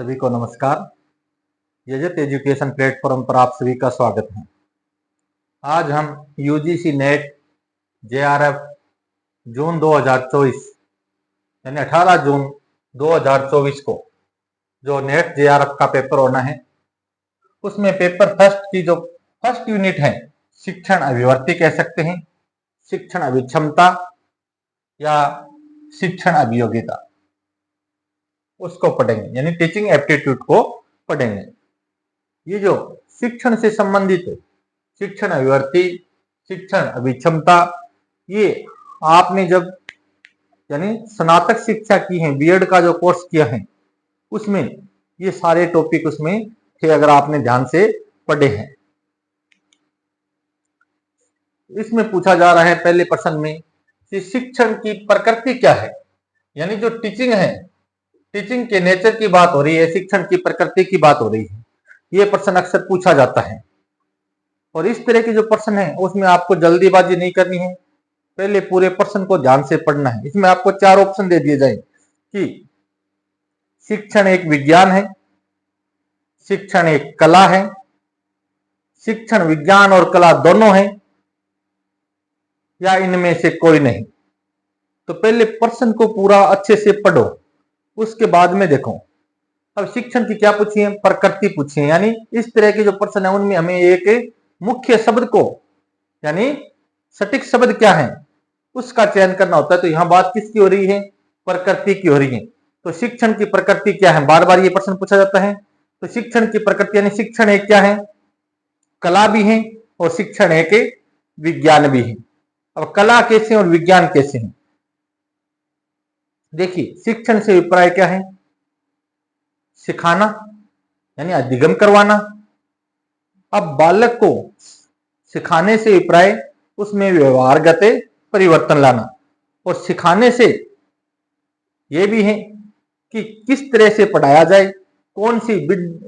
सभी को नमस्कार। यजत एजुकेशन प्लेटफॉर्म पर आप सभी का स्वागत है। आज हम यूजीसी नेट जेआरएफ जून 2024 यानी 18 जून 2024 को जो नेट जेआरएफ का पेपर होना है, उसमें पेपर फर्स्ट की जो फर्स्ट यूनिट है, शिक्षण अभिवर्ती कह सकते हैं, शिक्षण अभिक्षमता या शिक्षण अभियोग्यता, उसको पढ़ेंगे, यानी टीचिंग एप्टीट्यूड को पढ़ेंगे। ये जो शिक्षण से संबंधित है, शिक्षण अभिवर्ती, शिक्षण अभिक्षमता, ये आपने जब यानी स्नातक शिक्षा की है, बीएड का जो कोर्स किया है, उसमें ये सारे टॉपिक उसमें थे, अगर आपने ध्यान से पढ़े हैं। इसमें पूछा जा रहा है पहले प्रश्न में कि शिक्षण की प्रकृति क्या है, यानी जो टीचिंग है, टीचिंग के नेचर की बात हो रही है, शिक्षण की प्रकृति की बात हो रही है। ये प्रश्न अक्सर पूछा जाता है और इस तरह के जो प्रश्न है उसमें आपको जल्दीबाजी नहीं करनी है, पहले पूरे प्रश्न को ध्यान से पढ़ना है। इसमें आपको 4 ऑप्शन दे दिए जाए कि शिक्षण एक विज्ञान है, शिक्षण एक कला है, शिक्षण विज्ञान और कला दोनों है, या इनमें से कोई नहीं। तो पहले प्रश्न को पूरा अच्छे से पढ़ो, उसके बाद में देखो। अब शिक्षण की क्या पूछी है, प्रकृति पूछी है, यानी इस तरह के जो प्रश्न है उनमें हमें एक मुख्य शब्द को, यानी सटीक शब्द क्या है, उसका चयन करना होता है। तो यहां बात किसकी हो रही है, प्रकृति की हो रही है। तो शिक्षण की प्रकृति क्या है, बार बार ये प्रश्न पूछा जाता है। तो शिक्षण की प्रकृति यानी शिक्षण एक क्या है, कला भी है और शिक्षण एक विज्ञान भी है। अब कला कैसे और विज्ञान कैसे है, देखिए। शिक्षण से अभिप्राय क्या है, सिखाना यानी अधिगम करवाना। अब बालक को सिखाने से अभिप्राय उसमें व्यवहारगत परिवर्तन लाना, और सिखाने से यह भी है कि किस तरह से पढ़ाया जाए, कौन सी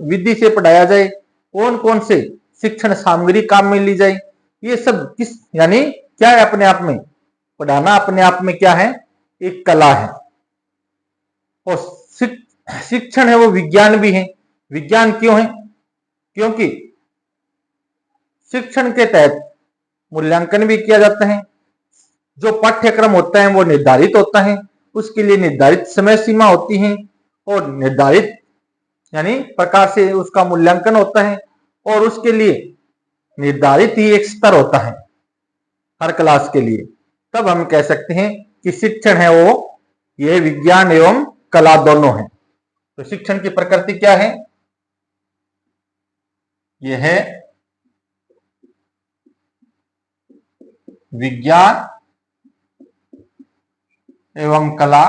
विधि से पढ़ाया जाए, कौन कौन से शिक्षण सामग्री काम में ली जाए, ये सब किस यानी क्या है, अपने आप में पढ़ाना अपने आप में क्या है, एक कला है। और शिक्षण है वो विज्ञान भी है। विज्ञान क्यों है, क्योंकि शिक्षण के तहत मूल्यांकन भी किया जाता है। जो पाठ्यक्रम होता है वो निर्धारित होता है, उसके लिए निर्धारित समय सीमा होती है और निर्धारित यानी प्रकार से उसका मूल्यांकन होता है, और उसके लिए निर्धारित ही एक स्तर होता है हर क्लास के लिए। तब हम कह सकते हैं कि शिक्षण है वो यह विज्ञान एवं कला दोनों है। तो शिक्षण की प्रकृति क्या है, यह है विज्ञान एवं कला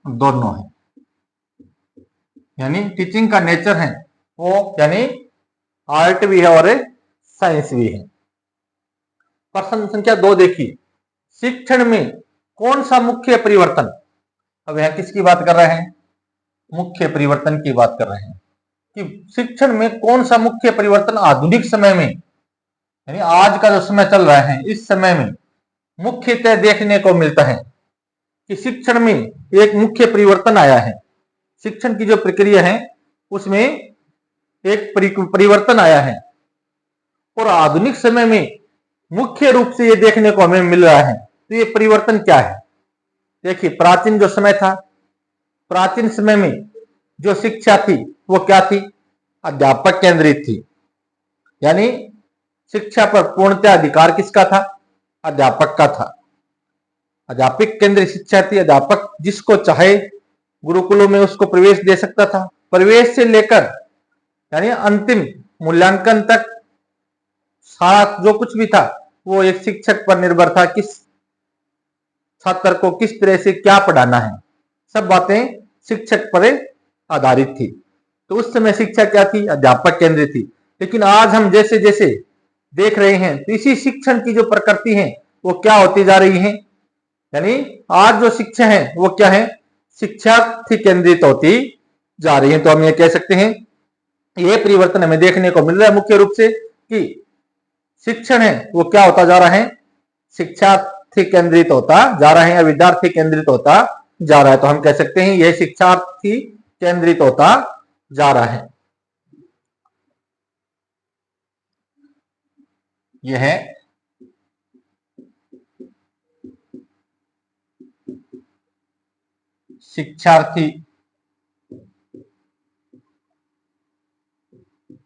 दोनों है, यानी टीचिंग का नेचर है वो यानी आर्ट भी है और साइंस भी है। प्रश्न संख्या 2 देखिए, शिक्षण में कौन सा मुख्य परिवर्तन, अब यहां किसकी बात कर रहे हैं, मुख्य परिवर्तन की बात कर रहे हैं कि शिक्षण में कौन सा मुख्य परिवर्तन आधुनिक समय में, यानी आज का जो समय चल रहा है, इस समय में मुख्यतः देखने को मिलता है कि शिक्षण में एक मुख्य परिवर्तन आया है। शिक्षण की जो प्रक्रिया है उसमें एक परिवर्तन आया है, और आधुनिक समय में मुख्य रूप से ये देखने को हमें मिल रहा है। तो ये परिवर्तन क्या है, देखिए। प्राचीन जो समय था, प्राचीन समय में जो शिक्षा थी वो क्या थी, अध्यापक केंद्रित थी, यानी शिक्षा पर पूर्णतः अधिकार किसका था, अध्यापक का था। अध्यापक केंद्रित शिक्षा थी, अध्यापक जिसको चाहे गुरुकुलों में उसको प्रवेश दे सकता था। प्रवेश से लेकर यानी अंतिम मूल्यांकन तक सारा जो कुछ भी था वो एक शिक्षक पर निर्भर था, किस छात्र को किस तरह से क्या पढ़ाना है, सब बातें शिक्षक पर आधारित थी। तो उस समय शिक्षा क्या थी, अध्यापक केंद्रित थी। लेकिन आज हम जैसे जैसे देख रहे हैं तो इसी शिक्षण की जो प्रकृति है वो क्या होती जा रही है, यानी आज जो शिक्षा है वो क्या है, शिक्षार्थी केंद्रित होती जा रही है। तो हम ये कह सकते हैं ये परिवर्तन हमें देखने को मिल रहा है मुख्य रूप से कि शिक्षण है वो क्या होता जा रहा है, शिक्षार्थी केंद्रित होता जा रहा है या विद्यार्थी केंद्रित होता जा रहा है। तो हम कह सकते हैं यह शिक्षार्थी केंद्रित होता जा रहा है। यह है शिक्षार्थी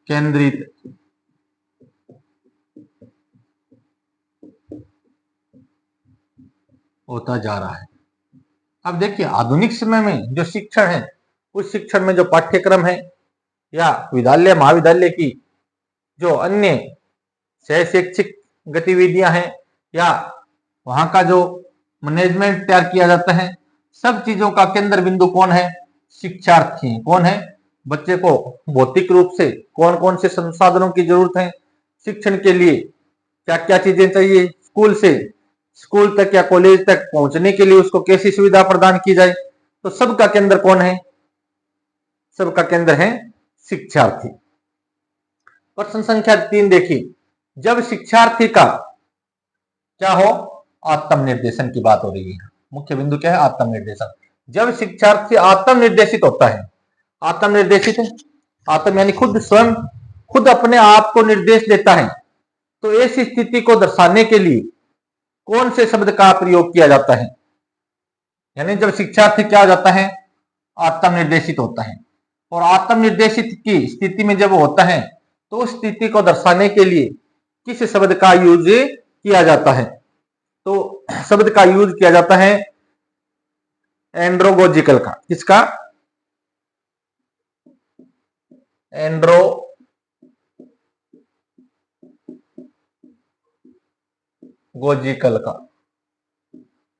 केंद्रित होता जा रहा है। अब देखिए आधुनिक समय में जो शिक्षण है, उस शिक्षण में जो पाठ्यक्रम है या विद्यालय महाविद्यालय की जो अन्य सह शैक्षिक गतिविधियां हैं या वहां का जो मैनेजमेंट तैयार किया जाता है, सब चीजों का केंद्र बिंदु कौन है? शिक्षार्थी है। कौन है? बच्चे को भौतिक रूप से कौन कौन से संसाधनों की जरूरत है, शिक्षण के लिए क्या क्या चीजें चाहिए, स्कूल से स्कूल तक या कॉलेज तक पहुंचने के लिए उसको कैसी सुविधा प्रदान की जाए, तो सबका केंद्र कौन है? सबका केंद्र है शिक्षार्थी। प्रश्न संख्या 3 देखिए, जब शिक्षार्थी का क्या हो? आत्मनिर्देशन की बात हो रही है। मुख्य बिंदु क्या है? आत्मनिर्देशन। जब शिक्षार्थी आत्मनिर्देशित होता है, आत्मनिर्देशित है, आत्म यानी खुद, स्वयं खुद अपने आप को निर्देश देता है, तो ऐसी स्थिति को दर्शाने के लिए कौन से शब्द का प्रयोग किया जाता है? यानी जब शिक्षार्थी क्या हो जाता है? आत्मनिर्देशित होता है। और आत्मनिर्देशित की स्थिति में जब होता है तो उस स्थिति को दर्शाने के लिए किस शब्द का यूज किया जाता है? तो शब्द का यूज किया जाता है एंड्रोगोजिकल का। किसका? एंड्रोगोजिकल का।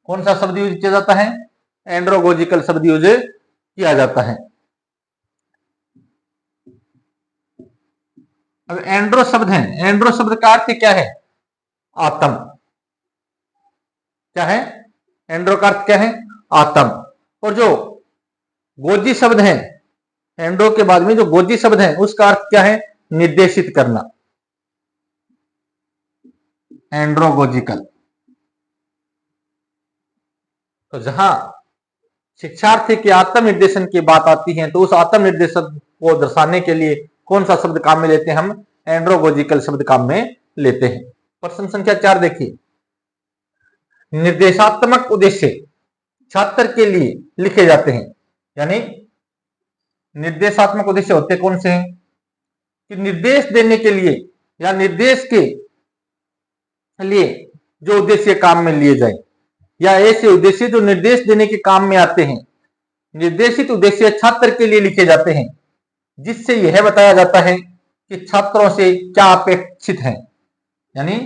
कौन सा शब्द यूज किया जाता है? एंड्रोगोजिकल शब्द यूज किया जाता है। अब एंड्रो शब्द है, एंड्रो शब्द का अर्थ क्या है? आत्म। क्या है? एंड्रो का अर्थ क्या है? आत्म। और जो गोजी शब्द है, एंड्रो के बाद में जो गोजी शब्द है उसका अर्थ क्या है? निर्देशित करना, एंड्रोगोजिकल। तो जहां शिक्षार्थी के आत्मनिर्देशन की बात आती है तो उस आत्मनिर्देशन को दर्शाने के लिए कौन सा शब्द काम में लेते हैं? हम एंड्रोगोजिकल शब्द काम में लेते हैं। प्रश्न संख्या 4 देखिए, निर्देशात्मक उद्देश्य छात्र के लिए लिखे जाते हैं। यानी निर्देशात्मक उद्देश्य होते कौन से हैं? कि निर्देश देने के लिए या निर्देश के लिए जो उद्देश्य काम में लिए जाए, या ऐसे उद्देश्य जो निर्देश देने के काम में आते हैं। निर्देशित उद्देश्य छात्र के लिए लिखे जाते हैं, जिससे यह बताया जाता है कि छात्रों से क्या अपेक्षित है। यानी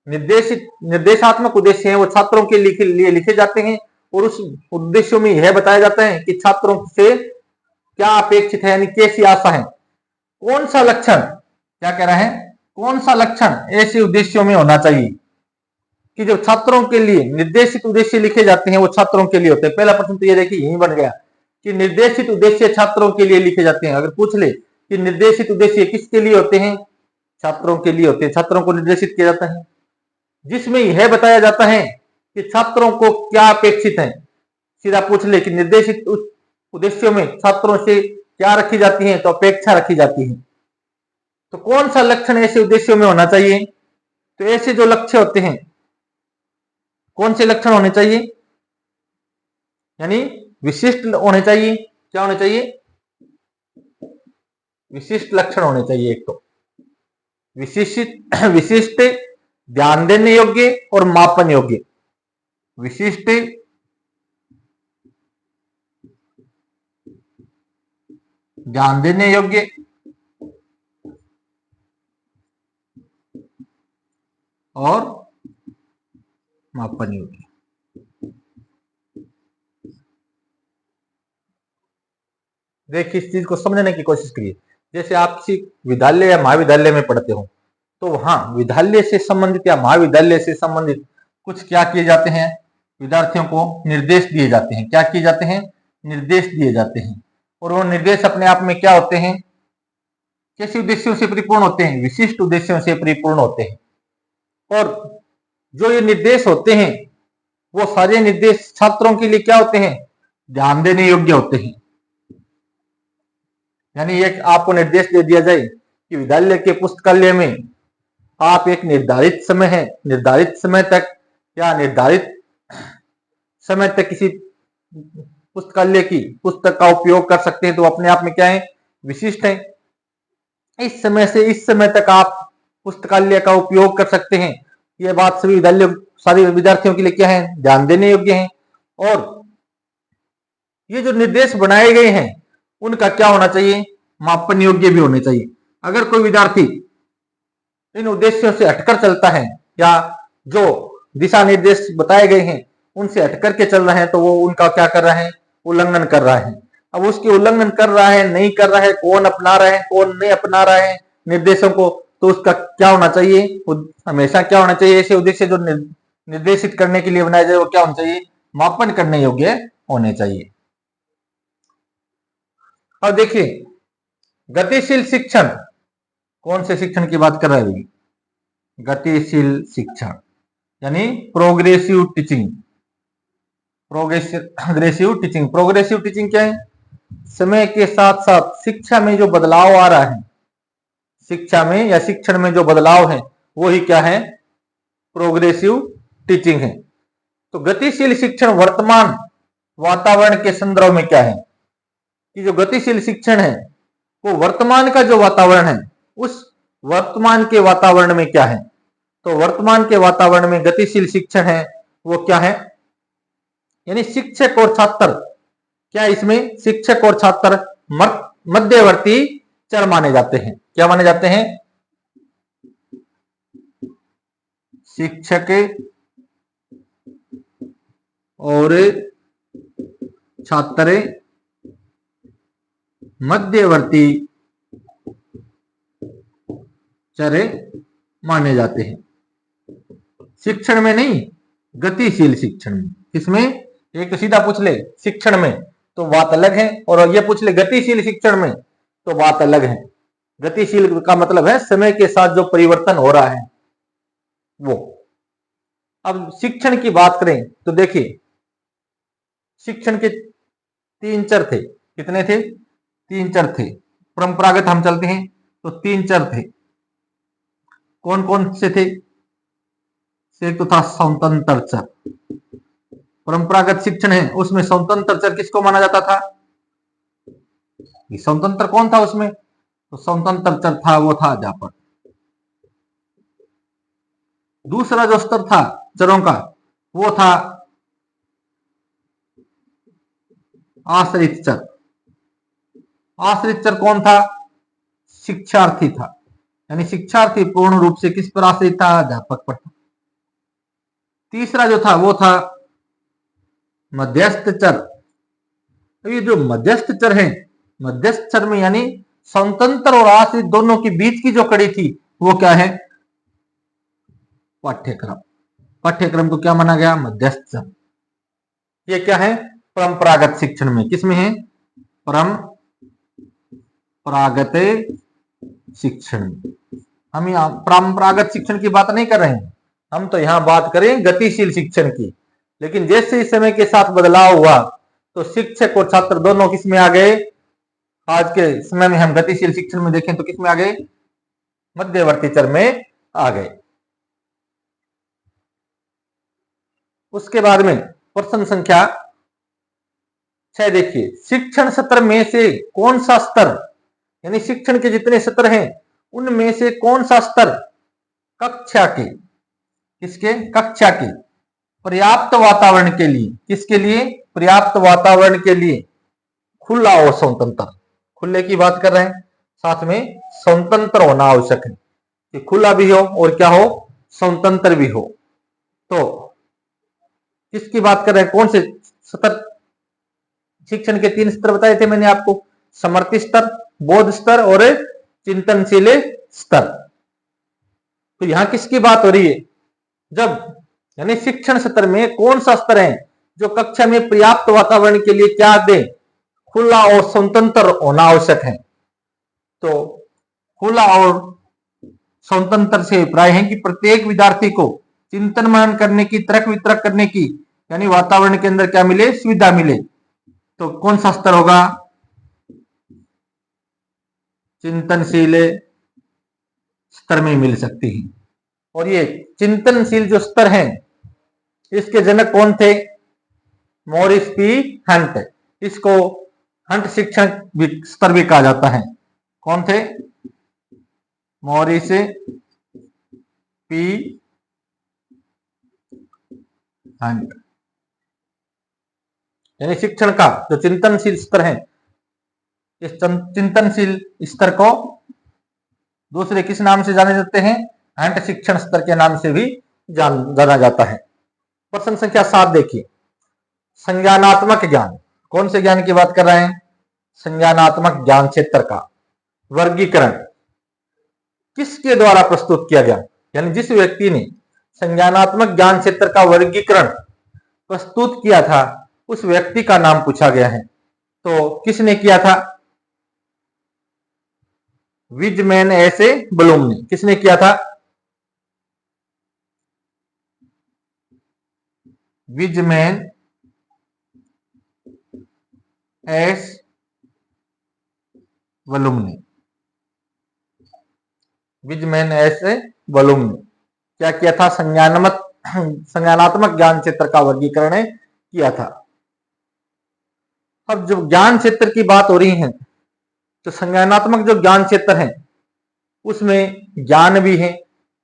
निर्देशात्मक उद्देश्य है वो छात्रों के लिए लिखे जाते हैं, और उस उद्देश्यों में यह बताया जाता है कि छात्रों से क्या अपेक्षित है, यानी कैसी आशा है। कौन सा लक्षण, क्या कह रहा है, कौन सा लक्षण ऐसे उद्देश्यों में होना चाहिए कि जो छात्रों के लिए निर्देशित उद्देश्य लिखे जाते हैं वो छात्रों के लिए होते हैं। पहला प्रश्न तो ये देखिए यही बन गया कि निर्देशित उद्देश्य छात्रों के लिए लिखे जाते हैं। अगर पूछ ले कि निर्देशित उद्देश्य किसके लिए होते हैं? छात्रों के लिए होते हैं। छात्रों को निर्देशित किया जाता है जिसमें यह बताया जाता है कि छात्रों को क्या अपेक्षित है। सीधा पूछ ले कि निर्देशित उद्देश्यों में छात्रों से क्या रखी जाती है, तो अपेक्षा रखी जाती है। तो कौन सा लक्षण ऐसे उद्देश्यों में होना चाहिए? तो ऐसे जो लक्ष्य होते हैं, कौन से लक्षण होने चाहिए? यानी विशिष्ट होने चाहिए। क्या होने चाहिए? विशिष्ट लक्षण होने चाहिए। एक तो विशिष्ट, ध्यान देने योग्य और मापन योग्य। विशिष्ट, ध्यान देने योग्य और मापन योग्य। देखिए इस चीज को समझने की कोशिश करिए। जैसे आप किसी विद्यालय या महाविद्यालय में पढ़ते हो तो वहां विद्यालय से संबंधित या महाविद्यालय से संबंधित कुछ क्या किए जाते हैं? विद्यार्थियों को निर्देश दिए जाते हैं। क्या किए जाते हैं? निर्देश दिए जाते हैं। और वो निर्देश अपने आप में क्या होते हैं? कैसे उद्देश्यों से परिपूर्ण होते हैं? विशिष्ट उद्देश्यों से परिपूर्ण होते हैं। और जो ये निर्देश होते हैं वो सारे निर्देश छात्रों के लिए क्या होते हैं, ध्यान देने योग्य होते हैं। यानी एक आपको निर्देश दे दिया जाए कि विद्यालय के पुस्तकालय में आप एक निर्धारित समय तक या निर्धारित समय तक किसी पुस्तकालय की पुस्तक का उपयोग कर सकते हैं, तो अपने आप में क्या है, विशिष्ट है। इस समय से इस समय तक आप पुस्तकालय का उपयोग कर सकते हैं। यह बात सारे विद्यार्थियों के लिए क्या है, ध्यान देने योग्य है। और ये जो निर्देश बनाए गए हैं उनका क्या होना चाहिए, मापन योग्य भी होने चाहिए। अगर कोई विद्यार्थी इन उद्देश्यों से हटकर चलता है या जो दिशा निर्देश बताए गए हैं उनसे हटकर के चल रहे हैं, तो वो उनका क्या कर रहा है, उल्लंघन कर रहा है। अब उसके उल्लंघन कर रहा है, नहीं कर रहा है, कौन अपना रहा है, कौन नहीं अपना रहा है निर्देशों को, तो उसका क्या होना चाहिए, हमेशा क्या होना चाहिए, ऐसे उद्देश्य जो निर्देशित करने के लिए बनाए जाए वो क्या होना चाहिए, मापन करने योग्य होने चाहिए। अब देखिए गतिशील शिक्षण, कौन से शिक्षण की बात कर रहा है, गतिशील शिक्षण यानी प्रोग्रेसिव टीचिंग। प्रोग्रेसिव टीचिंग क्या है, समय के साथ साथ शिक्षा में जो बदलाव आ रहा है, शिक्षा में या शिक्षण में जो बदलाव है वो ही क्या है, प्रोग्रेसिव टीचिंग है। तो गतिशील शिक्षण वर्तमान वातावरण के संदर्भ में क्या है कि जो गतिशील शिक्षण है वो वर्तमान का जो वातावरण है उस वर्तमान के वातावरण में क्या है, तो वर्तमान के वातावरण में गतिशील शिक्षण है वो क्या है, यानी शिक्षक और छात्र, क्या इसमें शिक्षक और छात्र मध्यवर्ती चर माने जाते हैं। क्या माने जाते हैं, शिक्षक और छात्र मध्यवर्ती चर माने जाते हैं। शिक्षण में नहीं, गतिशील शिक्षण में। किसमें, एक तो सीधा पूछ ले शिक्षण में तो बात अलग है, और ये पूछ ले गतिशील शिक्षण में तो बात अलग है। गतिशील का मतलब है समय के साथ जो परिवर्तन हो रहा है वो। अब शिक्षण की बात करें तो देखिए शिक्षण के 3 चर थे। कितने थे, 3 चर थे। परंपरागत हम चलते हैं तो 3 चर थे। कौन कौन से थे, एक तो था स्वतंत्र चर। परंपरागत शिक्षण है उसमें स्वतंत्र चर किसको माना जाता था, स्वतंत्र कौन था उसमें, तो स्वतंत्र चर था वो था अध्यापक। दूसरा जो स्तर था चरों का वो था आश्रित चर। आश्रित चर कौन था, शिक्षार्थी था, यानी शिक्षार्थी पूर्ण रूप से किस पर आश्रित था, अध्यापक पर था। तीसरा जो था वो था मध्यस्थ चर। ये जो मध्यस्थ चर है, मध्यस्थ चर में यानी स्वतंत्र और आश्रित दोनों के बीच की जो कड़ी थी वो क्या है, पाठ्यक्रम। पाठ्यक्रम को क्या माना गया, मध्यस्थ चर। ये क्या है, परंपरागत शिक्षण में। किसमें है, परंपरागत शिक्षण। हम यहाँ परंपरागत शिक्षण की बात नहीं कर रहे हैं, हम तो यहाँ बात करें गतिशील शिक्षण की। लेकिन जैसे इस समय के साथ बदलाव हुआ तो शिक्षक और छात्र दोनों किस में आ गए, आज के समय में हम गतिशील शिक्षण में देखें तो किस में आ गए, मध्यवर्ती चर में आ गए। उसके बाद में प्रश्न संख्या 6 देखिए, शिक्षण सत्र में से कौन सा स्तर, यानी शिक्षण के जितने सत्र हैं उनमें से कौन सा स्तर कक्षा के, किसके, कक्षा के पर्याप्त वातावरण के लिए, किसके लिए, पर्याप्त वातावरण के लिए खुला और स्वतंत्र। खुले की बात कर रहे हैं, साथ में स्वतंत्र होना आवश्यक है कि खुला भी हो और क्या हो, स्वतंत्र भी हो। तो किसकी बात कर रहे हैं, कौन से स्तर, शिक्षण के 3 स्तर बताए थे मैंने आपको, समर्थी स्तर, बोध स्तर और चिंतनशील स्तर। तो यहां किसकी बात हो रही है, जब यानी शिक्षण सत्र में कौन सा स्तर है जो कक्षा में पर्याप्त वातावरण के लिए क्या दे, खुला और स्वतंत्र होना आवश्यक है। तो खुला और स्वतंत्र से अभिप्राय है कि प्रत्येक विद्यार्थी को चिंतन मनन करने की, तर्क वितर्क करने की यानी वातावरण के अंदर क्या मिले, सुविधा मिले, तो कौन सा स्तर होगा, चिंतनशील स्तर में मिल सकती है। और ये चिंतनशील जो स्तर है, इसके जनक कौन थे, मॉरिस पी हंट। इसको हंट शिक्षण स्तर भी कहा जाता है। कौन थे, मॉरिस पी हंट। यानी शिक्षण का जो चिंतनशील स्तर है, इस चिंतनशील स्तर को दूसरे किस नाम से जाने जाते हैं, हंट शिक्षण स्तर के नाम से भी जाना जाता है। प्रश्न संख्या 7 देखिए, संज्ञानात्मक ज्ञान, कौन से ज्ञान की बात कर रहे हैं, संज्ञानात्मक ज्ञान क्षेत्र का वर्गीकरण किसके द्वारा प्रस्तुत किया गया, यानी जिस व्यक्ति ने संज्ञानात्मक ज्ञान क्षेत्र का वर्गीकरण प्रस्तुत किया था, उस व्यक्ति का नाम पूछा गया है। तो किसने किया था, विजमैन एस ब्लूम ने। किसने किया था, विजमैन एस ब्लूम ने। विजमैन एस ब्लूम ने क्या किया था, संज्ञानात्मक ज्ञान क्षेत्र का वर्गीकरण किया था। अब जब ज्ञान क्षेत्र की बात हो रही है, तो संज्ञानात्मक जो ज्ञान क्षेत्र है, उसमें ज्ञान भी है,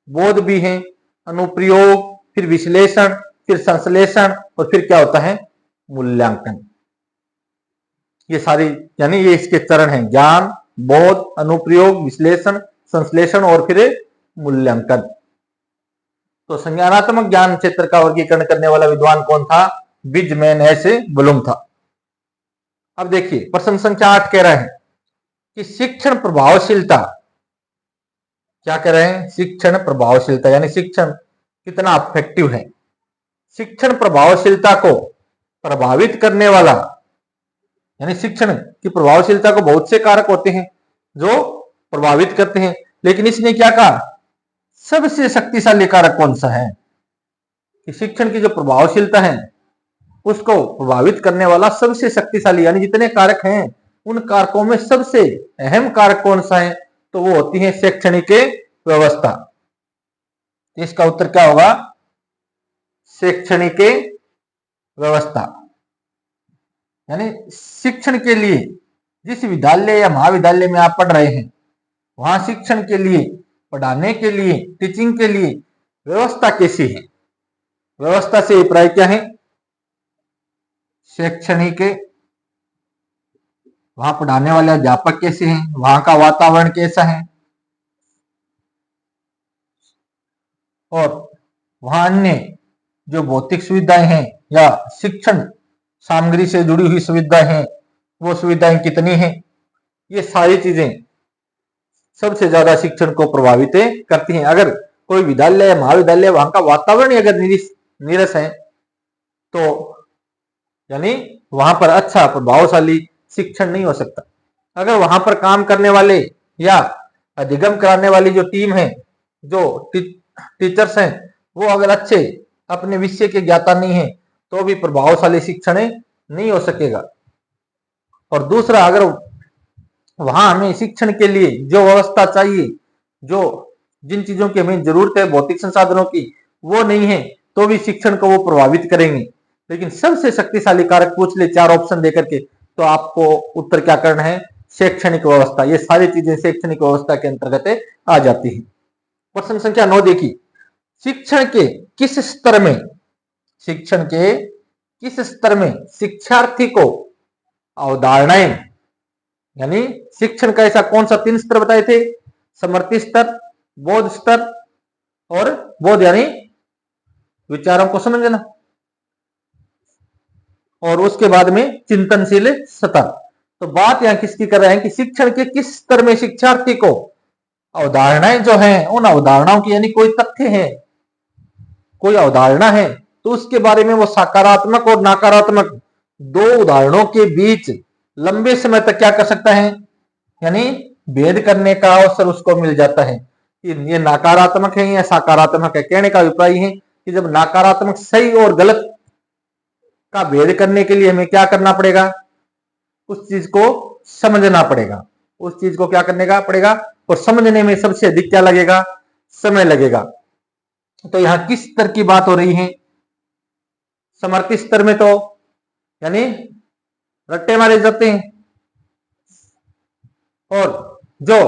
बोध भी है, अनुप्रयोग, फिर विश्लेषण, फिर संश्लेषण, और फिर क्या होता है, मूल्यांकन। ये सारी, यानी ये इसके चरण हैं, ज्ञान, बोध, अनुप्रयोग, विश्लेषण, संश्लेषण और फिर मूल्यांकन। तो संज्ञानात्मक ज्ञान क्षेत्र का वर्गीकरण करने वाला विद्वान कौन था, विजमैन एस ब्लूम था। अब देखिए प्रश्न संख्या 8 कह रहे हैं कि शिक्षण प्रभावशीलता, क्या कह रहे हैं, शिक्षण प्रभावशीलता, यानी शिक्षण कितना अफेक्टिव है। शिक्षण प्रभावशीलता को प्रभावित करने वाला, यानी शिक्षण की प्रभावशीलता को बहुत से कारक होते हैं जो प्रभावित करते हैं, लेकिन इसने क्या कहा, सबसे शक्तिशाली कारक कौन सा है, कि शिक्षण की जो प्रभावशीलता है उसको प्रभावित करने वाला सबसे शक्तिशाली, यानी जितने कारक हैं उन कारकों में सबसे अहम कारक कौन सा है, तो वो होती है शैक्षणिक व्यवस्था। इसका उत्तर क्या होगा, शैक्षणिक व्यवस्था। यानी शिक्षण के लिए, जिस विद्यालय या महाविद्यालय में आप पढ़ रहे हैं, वहां शिक्षण के लिए, पढ़ाने के लिए, टीचिंग के लिए व्यवस्था कैसी है, व्यवस्था से अभिप्राय क्या है, शैक्षणिक, वहां पढ़ाने वाले अध्यापक कैसे हैं, वहां का वातावरण कैसा है, और वहां अन्य जो भौतिक सुविधाएं हैं या शिक्षण सामग्री से जुड़ी हुई सुविधाएं हैं, वो सुविधाएं कितनी हैं। ये सारी चीजें सबसे ज्यादा शिक्षण को प्रभावित करती हैं। अगर कोई विद्यालय या महाविद्यालय, वहां का वातावरण अगर नीरस है, तो यानी वहां पर अच्छा प्रभावशाली शिक्षण नहीं हो सकता। अगर वहां पर काम करने वाले या अधिगम कराने वाली जो टीम है, जो टीचर्स हैं, वो अगर अच्छे अपने विषय के ज्ञाता नहीं है, तो भी प्रभावशाली शिक्षण नहीं हो सकेगा। और दूसरा, अगर वहां हमें शिक्षण के लिए जो व्यवस्था चाहिए, जो जिन चीजों की हमें जरूरत है भौतिक संसाधनों की, वो नहीं है, तो भी शिक्षण को वो प्रभावित करेंगे। लेकिन सबसे शक्तिशाली कारक पूछ ले 4 ऑप्शन देकर के, तो आपको उत्तर क्या करना है, शैक्षणिक व्यवस्था। ये सारी चीजें शैक्षणिक व्यवस्था के अंतर्गत आ जाती है। प्रश्न संख्या 9 देखिए, शिक्षण के किस स्तर में, शिक्षण के किस स्तर में शिक्षार्थी को अवधारणाएं, यानी शिक्षण का ऐसा कौन सा 3 स्तर बताए थे, समर्थी स्तर, बोध स्तर, और बोध यानी विचारों को समझना, और उसके बाद में चिंतनशील स्तर। तो बात यहां किसकी कर रहे हैं कि शिक्षण के किस स्तर में शिक्षार्थी को अवधारणाएं जो हैं, उन अवधारणाओं की, यानी कोई तथ्य है, कोई अवधारणा है, तो उसके बारे में वो सकारात्मक और नकारात्मक 2 उदाहरणों के बीच लंबे समय तक क्या कर सकता है, यानी भेद करने का अवसर उसको मिल जाता है कि ये नकारात्मक है या सकारात्मक है। कहने का अभिप्राय है कि जब नकारात्मक सही और गलत का भेद करने के लिए हमें क्या करना पड़ेगा, उस चीज को समझना पड़ेगा, उस चीज को क्या करने का पड़ेगा, और समझने में सबसे अधिक क्या लगेगा, समय लगेगा। तो यहां किस स्तर की बात हो रही है, समर्थी स्तर में तो यानी रट्टे मारे जाते हैं, और जो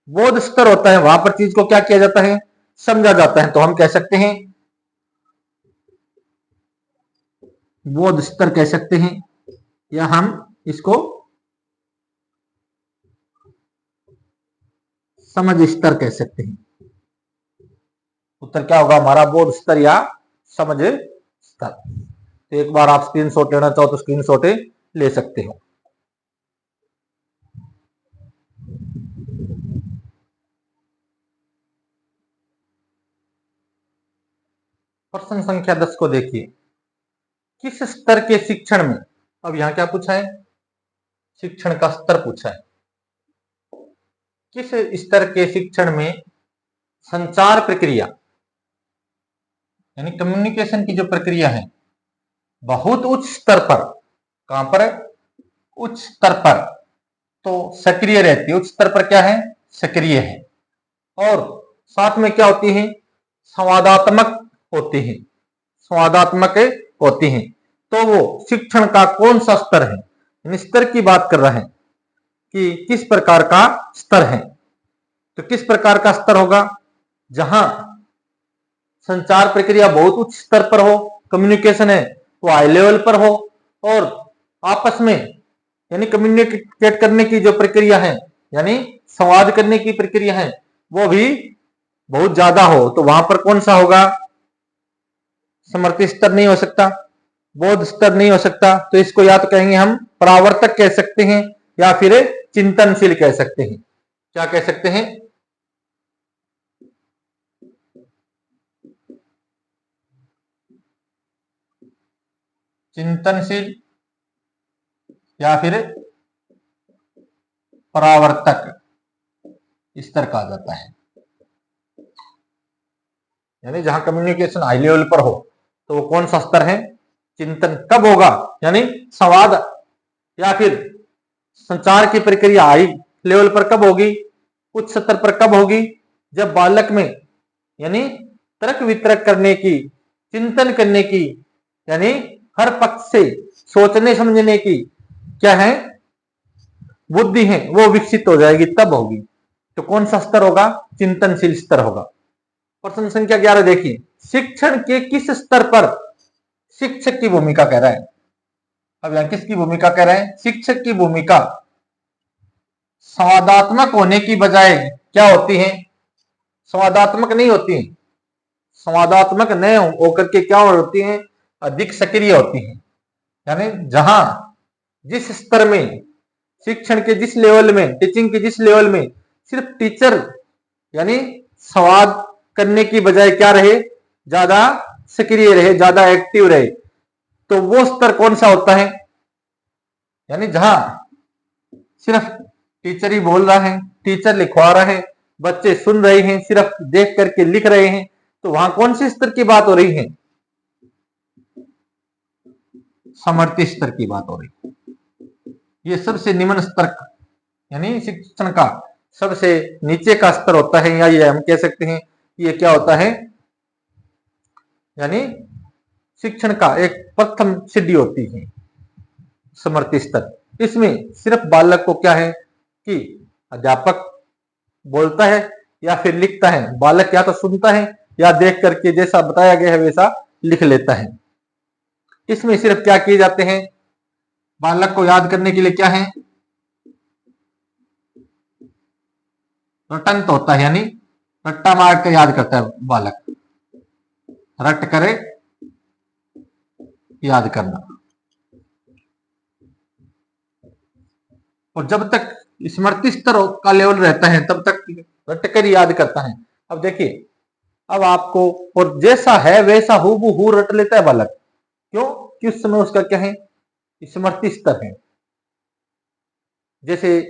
बोध स्तर होता है वहां पर चीज को क्या किया जाता है, समझा जाता है। तो हम कह सकते हैं बोध स्तर कह सकते हैं, या हम इसको समझ स्तर कह सकते हैं। उत्तर क्या होगा हमारा, बोध स्तर या समझ स्तर। तो एक बार आप स्क्रीनशॉट लेना चाहो तो स्क्रीनशॉट ले सकते हो। प्रश्न संख्या 10 को देखिए, किस स्तर के शिक्षण में, अब यहां क्या पूछा है, शिक्षण का स्तर पूछा है, किस स्तर के शिक्षण में संचार प्रक्रिया यानी कम्युनिकेशन की जो प्रक्रिया है बहुत उच्च स्तर पर, कहां पर, उच्च स्तर पर तो सक्रिय रहती है, उच्च स्तर पर क्या है, सक्रिय है, और साथ में क्या होती है, संवादात्मक होती है, संवादात्मक होती है। तो वो शिक्षण का कौन सा स्तर है, स्तर की बात कर रहा है कि किस प्रकार का स्तर है। तो किस प्रकार का स्तर होगा, जहां संचार प्रक्रिया बहुत उच्च स्तर पर हो, कम्युनिकेशन है वो हाई लेवल पर हो, और आपस में यानी कम्युनिकेट करने की जो प्रक्रिया है यानी संवाद करने की प्रक्रिया है वो भी बहुत ज्यादा हो, तो वहां पर कौन सा होगा, समर्थी स्तर नहीं हो सकता, बोध स्तर नहीं हो सकता। तो इसको या तो कहेंगे हम परावर्तक कह सकते हैं, या फिर चिंतनशील कह सकते हैं। क्या कह सकते हैं, चिंतनशील या फिर परावर्तक स्तर कहा जाता है। यानी जहां कम्युनिकेशन हाई लेवल पर हो तो वो कौन सा स्तर है, चिंतन। कब होगा, यानी संवाद या फिर संचार की प्रक्रिया हाई लेवल पर कब होगी, उच्च स्तर पर कब होगी, जब बालक में यानी तर्क वितर्क करने की, चिंतन करने की, यानी हर पक्ष से सोचने समझने की क्या है, बुद्धि है वो विकसित हो जाएगी, तब होगी। तो कौन सा स्तर होगा, चिंतनशील स्तर होगा। प्रश्न संख्या 11 देखिए, शिक्षण के किस स्तर पर शिक्षक की भूमिका कह रहा है। अब यहां किसकी भूमिका कह रहे हैं, शिक्षक की भूमिका संवादात्मक होने की बजाय क्या होती है, संवादात्मक नहीं होती है, संवादात्मक न होकर के क्या होती है, अधिक सक्रिय होती है। यानी जहां जिस स्तर में, शिक्षण के जिस लेवल में, टीचिंग के जिस लेवल में सिर्फ टीचर यानी संवाद करने की बजाय क्या रहे, ज्यादा सक्रिय रहे, ज्यादा एक्टिव रहे, तो वो स्तर कौन सा होता है, यानी जहां सिर्फ टीचर ही बोल रहा है, टीचर लिखवा रहा है, बच्चे सुन रहे हैं, सिर्फ देख करके लिख रहे हैं, तो वहां कौन से स्तर की बात हो रही है, समर्थी स्तर की बात हो रही है। ये सबसे निम्न स्तर यानी शिक्षण का सबसे नीचे का स्तर होता है, या ये हम कह सकते हैं ये क्या होता है, यानी शिक्षण का एक प्रथम सीढ़ी होती है समर्थी स्तर। इसमें सिर्फ बालक को क्या है कि अध्यापक बोलता है या फिर लिखता है, बालक या तो सुनता है या देख करके जैसा बताया गया है वैसा लिख लेता है। इसमें सिर्फ क्या किए जाते हैं, बालक को याद करने के लिए क्या है, रटंत होता है, यानी रट्टा मार कर याद करता है बालक, रट करे याद करना। और जब तक स्मृति स्तर का लेवल रहता है तब तक रट कर याद करता है। अब देखिए, अब आपको और जैसा है वैसा हूबहू रट लेता है बालक, क्यों कि उस समय उसका क्या है, स्मृति स्तर है। जैसे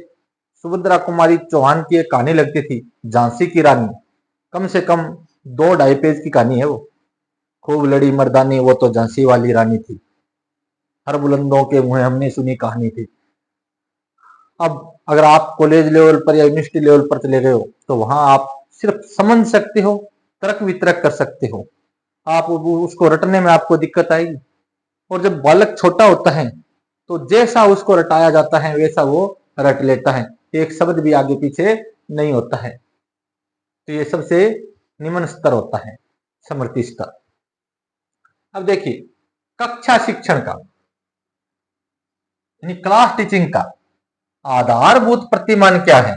सुभद्रा कुमारी चौहान की एक कहानी लगती थी, झांसी की रानी, कम से कम 2-2.5 पेज की कहानी है वो, खूब लड़ी मर्दानी वो तो झांसी वाली रानी थी। हर बुलंदों के मुंह हमने सुनी कहानी थी। अब अगर आप कॉलेज लेवल पर या यूनिवर्सिटी लेवल पर चले गए हो तो वहां आप सिर्फ समझ सकते हो, तर्क वितर्क कर सकते हो, आप उसको रटने में आपको दिक्कत आएगी। और जब बालक छोटा होता है तो जैसा उसको रटाया जाता है वैसा वो रट लेता है, एक शब्द भी आगे पीछे नहीं होता है। तो ये सबसे निम्न स्तर होता है, स्मृति स्तर। अब देखिए कक्षा शिक्षण का यानी क्लास टीचिंग का आधारभूत प्रतिमान क्या है,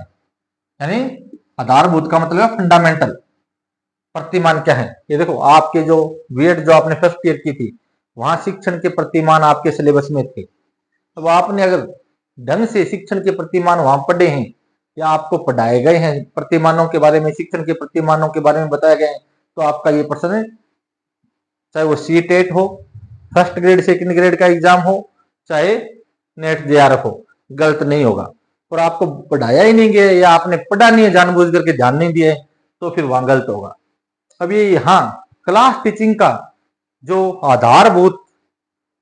यानी आधारभूत का मतलब फंडामेंटल, प्रतिमान क्या है। ये देखो आपके जो बीएड जो आपने फर्स्ट ईयर की थी वहां शिक्षण के प्रतिमान आपके सिलेबस में थे। अब आपने अगर ढंग से शिक्षण के प्रतिमान वहां पढ़े हैं या आपको पढ़ाए गए हैं प्रतिमानों के बारे में, शिक्षण के प्रतिमानों के बारे में बताया गया है, तो आपका ये प्रश्न चाहे वो सी-टेट हो, फर्स्ट ग्रेड सेकंड ग्रेड का एग्जाम हो, चाहे नेट जेआरएफ हो, गलत नहीं होगा। और आपको पढ़ाया ही नहीं गया या आपने पढ़ा नहीं है, जानबूझ करके ध्यान नहीं दिया है, तो फिर वहां गलत होगा। अब ये यहाँ क्लास टीचिंग का जो आधारभूत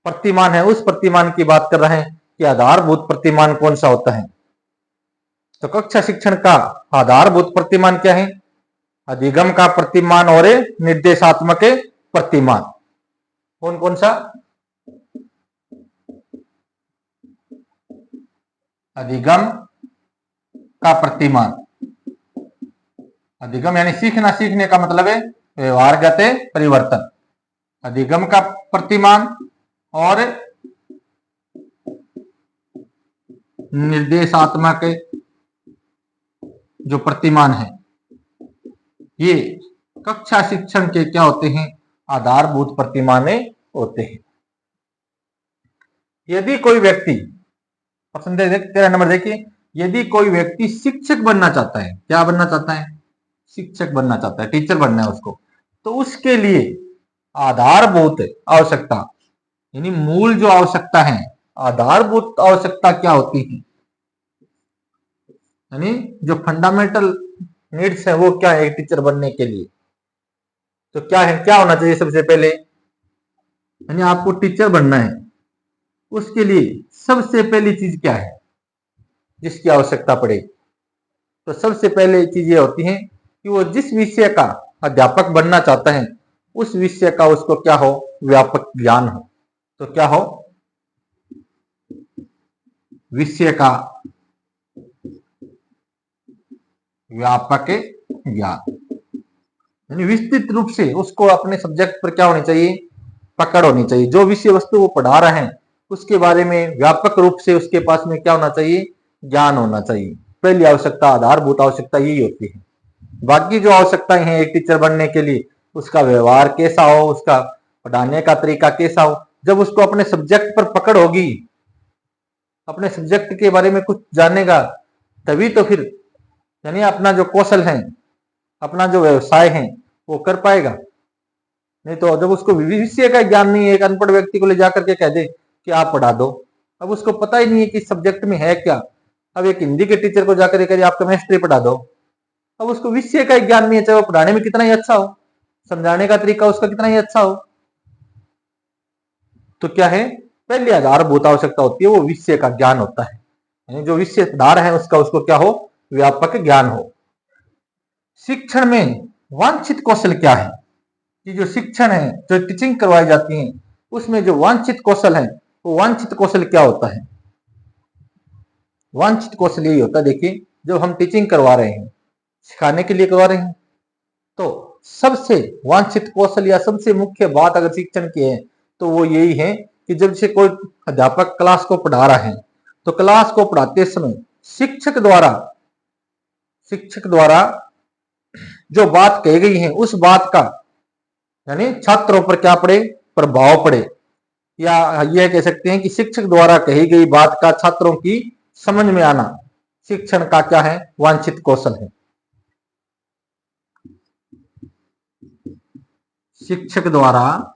प्रतिमान है उस प्रतिमान की बात कर रहे हैं कि आधारभूत प्रतिमान कौन सा होता है। तो कक्षा शिक्षण का आधारभूत प्रतिमान क्या है? अधिगम का प्रतिमान और निर्देशात्मक प्रतिमान। कौन कौन सा? अधिगम का प्रतिमान, अधिगम यानी सीखना, सीखने का मतलब है व्यवहारगत परिवर्तन। अधिगम का प्रतिमान और निर्देशात्मक जो प्रतिमान है ये कक्षा शिक्षण के क्या होते हैं? आधारभूत प्रतिमान होते हैं। यदि कोई व्यक्ति, पसंद है 13 नंबर देखिए, यदि कोई व्यक्ति शिक्षक बनना चाहता है, क्या बनना चाहता है? शिक्षक बनना चाहता है, टीचर बनना है उसको, तो उसके लिए आधारभूत आवश्यकता यानी मूल जो आवश्यकता है, आधारभूत आवश्यकता क्या होती है, यानी जो फंडामेंटल नीड्स है वो क्या है एक टीचर बनने के लिए? तो क्या है, क्या होना चाहिए सबसे पहले? यानी आपको टीचर बनना है, उसके लिए सबसे पहली चीज क्या है जिसकी आवश्यकता पड़े? तो सबसे पहले चीज ये होती है कि वो जिस विषय का अध्यापक बनना चाहता है उस विषय का उसको क्या हो? व्यापक ज्ञान हो। तो क्या हो? विषय का व्यापक ज्ञान, यानी विस्तृत रूप से उसको अपने सब्जेक्ट पर क्या होनी चाहिए? पकड़ होनी चाहिए। जो विषय वस्तु वो पढ़ा रहे हैं उसके बारे में व्यापक रूप से उसके पास में क्या होना चाहिए? ज्ञान होना चाहिए। पहली आवश्यकता, आधारभूत आवश्यकता यही होती है। बाकी जो आवश्यकताएं हैं एक टीचर बनने के लिए, उसका व्यवहार कैसा हो, उसका पढ़ाने का तरीका कैसा हो, जब उसको अपने सब्जेक्ट पर पकड़ होगी, अपने सब्जेक्ट के बारे में कुछ जानेगा, तभी तो फिर यानी अपना जो कौशल है, अपना जो व्यवसाय है वो कर पाएगा। नहीं तो जब उसको विषय का ज्ञान नहीं है, एक अनपढ़ व्यक्ति को ले जाकर के कह दे कि आप पढ़ा दो, अब उसको पता ही नहीं है कि सब्जेक्ट में है क्या। अब एक हिंदी के टीचर को जाकर कह आप केमिस्ट्री पढ़ा दो, अब उसको विषय का ज्ञान नहीं है, चाहे वो पढ़ाने में कितना ही अच्छा हो, समझाने का तरीका उसका कितना ही अच्छा हो। तो क्या है, पहली आधारभूत आवश्यकता होती है वो विषय का ज्ञान होता है, यानी जो विषयधार है उसका उसको क्या हो? व्यापक ज्ञान हो। शिक्षण में वांछित कौशल क्या है? कि जो शिक्षण है, जो टीचिंग करवाई जाती है उसमें जो वांछित कौशल है, वो वांछित कौशल क्या होता है? वांछित कौशल यही होता है, देखिए जब हम टीचिंग करवा रहे हैं, सिखाने के लिए करवा रहे हैं, तो सबसे वांछित कौशल या सबसे मुख्य बात अगर शिक्षण की है तो वो यही है कि जब से कोई अध्यापक क्लास को पढ़ा रहा है तो क्लास को पढ़ाते समय शिक्षक द्वारा जो बात कही गई है उस बात का यानी छात्रों पर क्या पड़े? प्रभाव पड़े। या यह कह सकते हैं कि शिक्षक द्वारा कही गई बात का छात्रों की समझ में आना शिक्षण का क्या है? वांछित कौशल है। शिक्षक द्वारा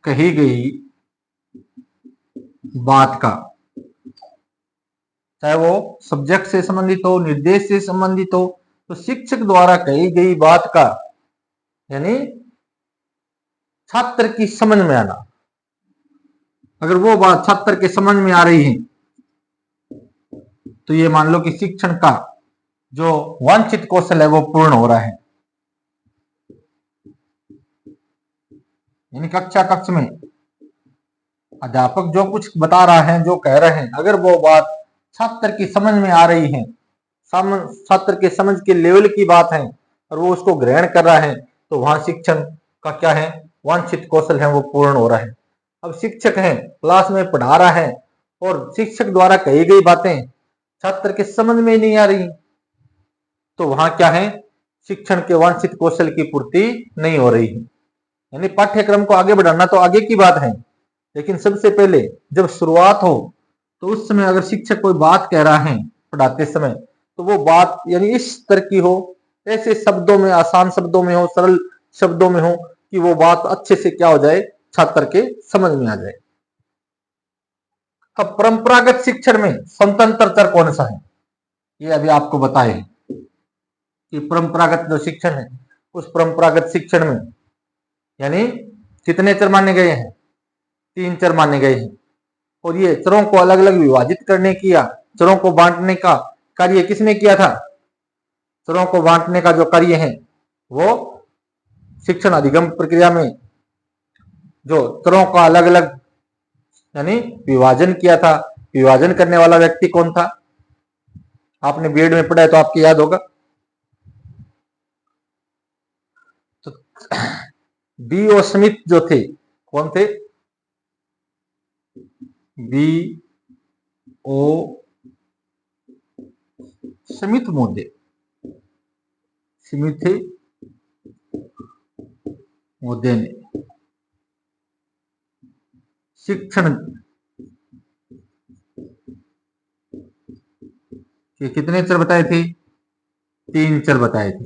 कही गई बात का, चाहे वो सब्जेक्ट से संबंधित हो, निर्देश से संबंधित हो, तो शिक्षक द्वारा कही गई बात का यानी छात्र की समझ में आना। अगर वो बात छात्र के समझ में आ रही है तो ये मान लो कि शिक्षण का जो वांछित कौशल है वो पूर्ण हो रहा है। यानी कक्षा कक्ष में अध्यापक जो कुछ बता रहा है, जो कह रहे हैं, अगर वो बात छात्र की समझ में आ रही है, छात्र के समझ के लेवल की बात है और वो उसको ग्रहण कर रहा है, तो वहां शिक्षण का क्या है, वांछित कौशल है वो पूर्ण हो रहा है। अब शिक्षक है, क्लास में पढ़ा रहा है और शिक्षक द्वारा कही गई बातें छात्र के समझ में नहीं आ रही, तो वहां क्या है, शिक्षण के वांछित कौशल की पूर्ति नहीं हो रही है। यानी पाठ्यक्रम को आगे बढ़ाना तो आगे की बात है, लेकिन सबसे पहले जब शुरुआत हो तो उस समय अगर शिक्षक कोई बात कह रहा है पढ़ाते समय, तो वो बात यानी इस स्तर की हो, ऐसे शब्दों में, आसान शब्दों में हो, सरल शब्दों में हो कि वो बात अच्छे से क्या हो जाए, छात्र के समझ में आ जाए। अब परंपरागत शिक्षण में स्वतंत्र चर कौन सा है, ये अभी आपको बताए कि परंपरागत जो शिक्षण है, उस परंपरागत शिक्षण में यानी कितने चर माने गए हैं, 3 चर माने गए हैं। और ये चरों को अलग अलग विभाजित करने किया, चरों को बांटने का कार्य किसने किया था, चरों को बांटने का जो कार्य है वो शिक्षण अधिगम प्रक्रिया में जो चरों का अलग अलग यानी विभाजन किया था, विभाजन करने वाला व्यक्ति कौन था, आपने बीएड में पढ़ा है तो आपको याद होगा। तो बी ओ स्मिथ जो थे, कौन थे, बी ओ स्मिथ मोदे, स्मिथ मोदे ने शिक्षण के कितने चर बताए थे, 3 चर बताए थे।